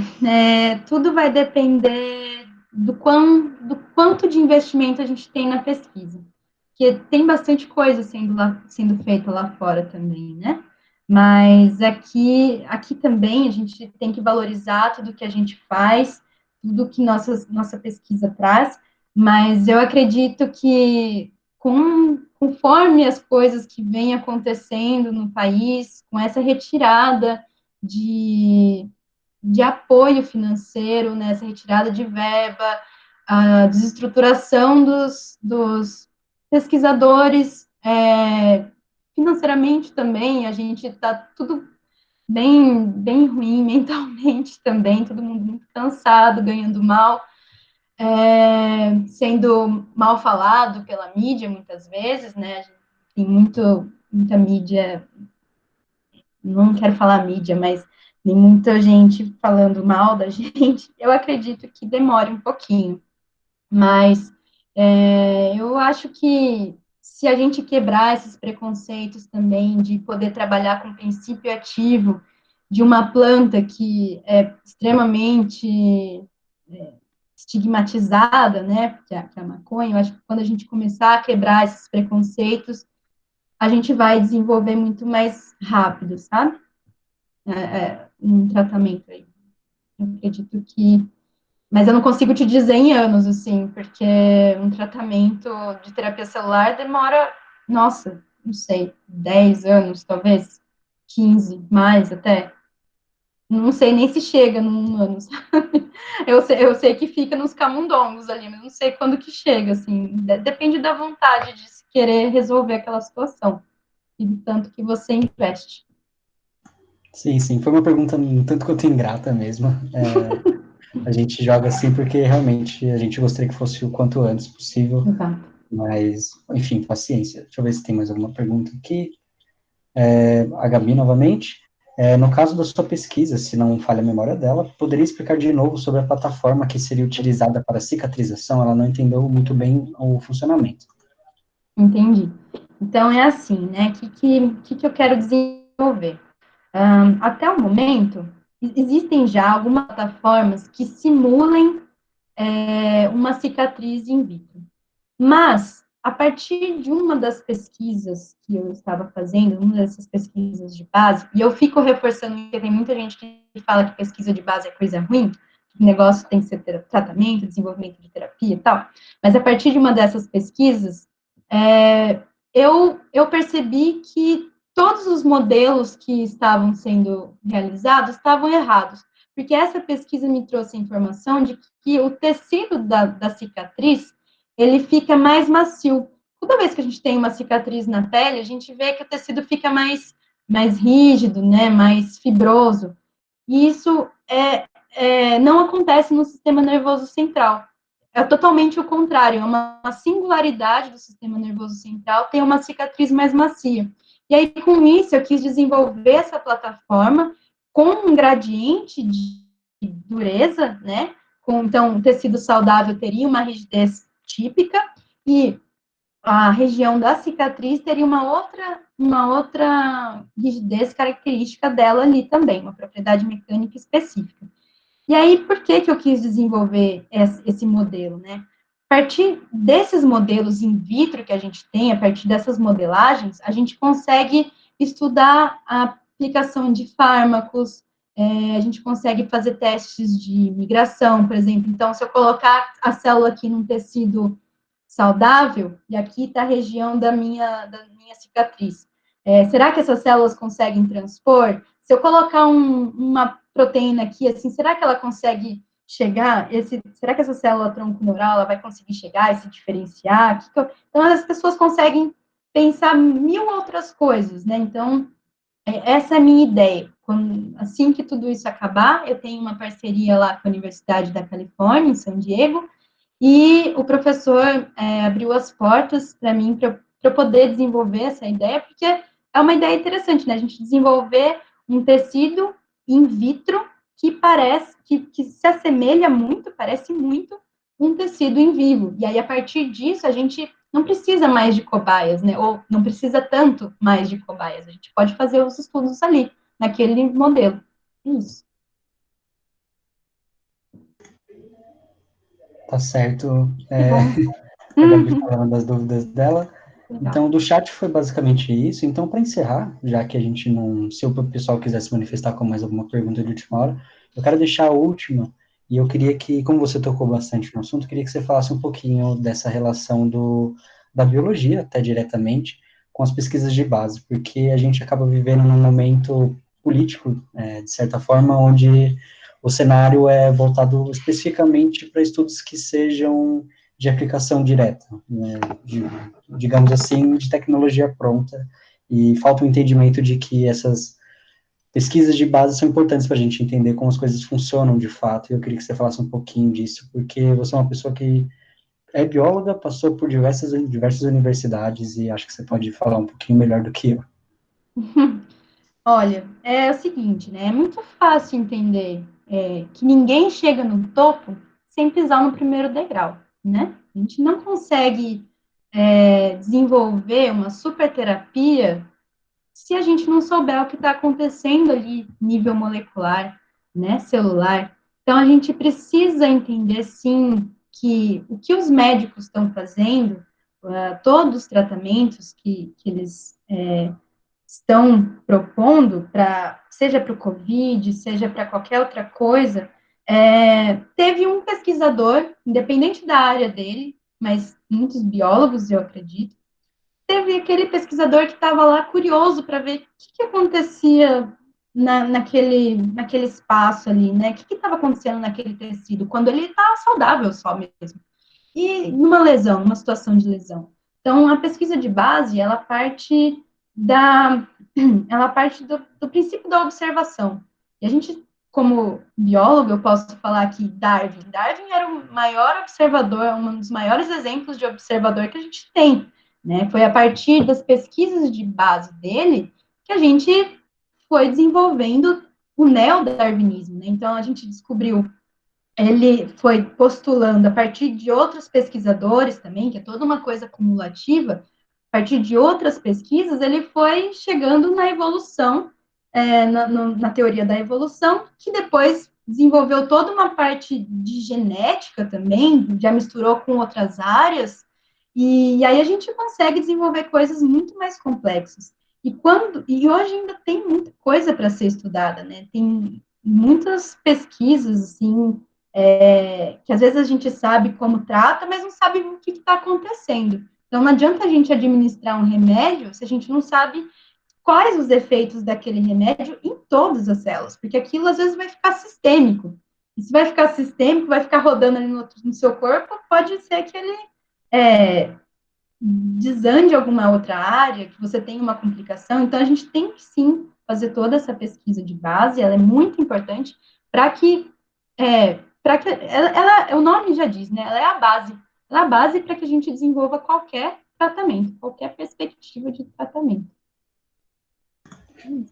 tudo vai depender do quanto de investimento a gente tem na pesquisa. Porque tem bastante coisa sendo feita lá fora também, né? Mas aqui também a gente tem que valorizar tudo que a gente faz, tudo que nossa pesquisa traz, mas eu acredito que conforme as coisas que vêm acontecendo no país, com essa retirada de apoio financeiro, né, essa retirada de verba, a desestruturação dos pesquisadores, financeiramente também, a gente está tudo bem ruim mentalmente também, todo mundo muito cansado, ganhando mal, sendo mal falado pela mídia muitas vezes, né? Tem muita mídia, não quero falar mídia, mas tem muita gente falando mal da gente. Eu acredito que demore um pouquinho, mas eu acho que se a gente quebrar esses preconceitos também de poder trabalhar com princípio ativo de uma planta que é extremamente estigmatizada, né, que é a maconha, eu acho que quando a gente começar a quebrar esses preconceitos, a gente vai desenvolver muito mais rápido, sabe? Um tratamento aí. Eu acredito que. Mas eu não consigo te dizer em anos, assim, porque um tratamento de terapia celular demora, nossa, não sei, 10 anos, talvez, 15, mais até. Não sei nem se chega num ano, sabe? Eu sei que fica nos camundongos ali, mas não sei quando que chega, assim. Depende da vontade de se querer resolver aquela situação e do tanto que você investe. Sim, sim, foi uma pergunta um tanto quanto ingrata mesmo. A gente joga assim porque realmente a gente gostaria que fosse o quanto antes possível, Exato. mas, enfim, paciência. Deixa eu ver se tem mais alguma pergunta aqui. A Gabi, novamente. No caso da sua pesquisa, se não falha a memória dela, poderia explicar de novo sobre a plataforma que seria utilizada para cicatrização? Ela não entendeu muito bem o funcionamento. Entendi. Então, é assim, né? O que eu quero desenvolver? Até o momento, existem já algumas plataformas que simulem uma cicatriz in vitro. Mas, a partir de uma das pesquisas que eu estava fazendo, uma dessas pesquisas de base, e eu fico reforçando que tem muita gente que fala que pesquisa de base é coisa ruim, que o negócio tem que ser tratamento, desenvolvimento de terapia e tal, mas a partir de uma dessas pesquisas, eu percebi que todos os modelos que estavam sendo realizados estavam errados, porque essa pesquisa me trouxe a informação de que o tecido da cicatriz ele fica mais macio. Toda vez que a gente tem uma cicatriz na pele, a gente vê que o tecido fica mais rígido, né, mais fibroso. E isso não acontece no sistema nervoso central. É totalmente o contrário, é uma singularidade do sistema nervoso central, tem uma cicatriz mais macia. E aí, com isso, eu quis desenvolver essa plataforma com um gradiente de dureza, né? Então, um tecido saudável teria uma rigidez típica e a região da cicatriz teria uma outra rigidez característica dela ali também, uma propriedade mecânica específica. E aí, por que eu quis desenvolver esse modelo, né? A partir desses modelos in vitro que a gente tem, a partir dessas modelagens, a gente consegue estudar a aplicação de fármacos, a gente consegue fazer testes de migração, por exemplo. Então, se eu colocar a célula aqui num tecido saudável, e aqui está a região da minha cicatriz. Será que essas células conseguem transpor? Se eu colocar uma proteína aqui, assim, será que ela consegue chegar? Será que essa célula tronco neural ela vai conseguir chegar e se diferenciar? Então, as pessoas conseguem pensar mil outras coisas, né? Então, essa é a minha ideia. Assim que tudo isso acabar, eu tenho uma parceria lá com a Universidade da Califórnia, em San Diego, e o professor abriu as portas para mim, para eu poder desenvolver essa ideia, porque é uma ideia interessante, né? A gente desenvolver um tecido in vitro que parece, que se assemelha muito, parece muito um tecido em vivo. E aí, a partir disso, a gente não precisa mais de cobaias, né? Ou não precisa tanto mais de cobaias. A gente pode fazer os estudos ali, naquele modelo. Isso. Tá certo. Que bom. A Gabi falando das dúvidas dela. Legal. Então, do chat foi basicamente isso. Então, para encerrar, já que a gente não. Se o pessoal quiser se manifestar com mais alguma pergunta de última hora, eu quero deixar a última. E eu queria que, como você tocou bastante no assunto, eu queria que você falasse um pouquinho dessa relação da biologia, até diretamente, com as pesquisas de base, porque a gente acaba vivendo num momento político, de certa forma, onde o cenário é voltado especificamente para estudos que sejam de aplicação direta, né, digamos assim, de tecnologia pronta, e falta o entendimento de que essas pesquisas de base são importantes para a gente entender como as coisas funcionam de fato, e eu queria que você falasse um pouquinho disso, porque você é uma pessoa que é bióloga, passou por diversas universidades, e acho que você pode falar um pouquinho melhor do que eu. Olha, é o seguinte, né? É muito fácil entender que ninguém chega no topo sem pisar no primeiro degrau, né? A gente não consegue desenvolver uma super terapia se a gente não souber o que está acontecendo ali, nível molecular, né, celular. Então, a gente precisa entender, sim, que o que os médicos estão fazendo, todos os tratamentos que eles estão propondo, seja para o Covid, seja para qualquer outra coisa, teve um pesquisador, independente da área dele, mas muitos biólogos, eu acredito, teve aquele pesquisador que estava lá curioso para ver o que acontecia naquele espaço ali, né? O que estava acontecendo naquele tecido, quando ele está saudável só mesmo. E numa lesão, numa situação de lesão. Então, a pesquisa de base, da, ela parte do princípio da observação. E a gente, como biólogo, eu posso falar que Darwin era o maior observador, um dos maiores exemplos de observador que a gente tem, né? Foi a partir das pesquisas de base dele que a gente foi desenvolvendo o neodarwinismo, né? Então, a gente descobriu, ele foi postulando a partir de outros pesquisadores também, que é toda uma coisa cumulativa, a partir de outras pesquisas, ele foi chegando na evolução, na teoria da evolução, que depois desenvolveu toda uma parte de genética também, já misturou com outras áreas, e aí a gente consegue desenvolver coisas muito mais complexas. E hoje ainda tem muita coisa para ser estudada, né? Tem muitas pesquisas, assim, que às vezes a gente sabe como trata, mas não sabe o que está acontecendo. Então, não adianta a gente administrar um remédio se a gente não sabe quais os efeitos daquele remédio em todas as células, porque aquilo às vezes vai ficar sistêmico. E se vai ficar sistêmico, vai ficar rodando ali no seu corpo, pode ser que ele desande alguma outra área, que você tenha uma complicação. Então, a gente tem que sim fazer toda essa pesquisa de base, ela é muito importante o nome já diz, né? Ela é a base. Ela é a base para que a gente desenvolva qualquer tratamento, qualquer perspectiva de tratamento.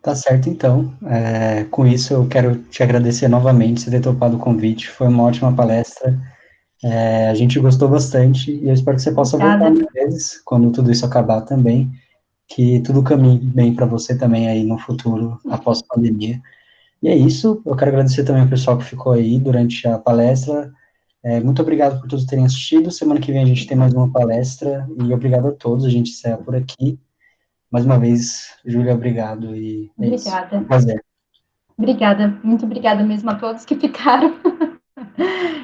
Tá certo, então. Com isso, eu quero te agradecer novamente por ter topado o convite. Foi uma ótima palestra. A gente gostou bastante e eu espero que você possa voltar mais vezes, quando tudo isso acabar também, que tudo caminhe bem para você também aí no futuro, após a pandemia. E é isso. Eu quero agradecer também ao pessoal que ficou aí durante a palestra. Muito obrigado por todos terem assistido. Semana que vem a gente tem mais uma palestra e obrigado a todos. A gente encerra por aqui. Mais uma vez, Júlia, obrigado e é isso. Obrigada. Um prazer. Obrigada, muito obrigada mesmo a todos que ficaram.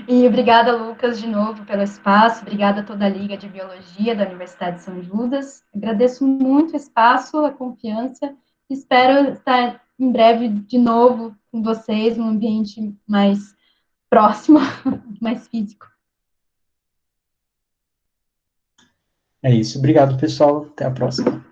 E obrigada, Lucas, de novo pelo espaço. Obrigada a toda a Liga de Biologia da Universidade de São Judas. Agradeço muito o espaço, a confiança. Espero estar em breve de novo com vocês, num ambiente mais próximo, mais físico. É isso. Obrigado, pessoal. Até a próxima.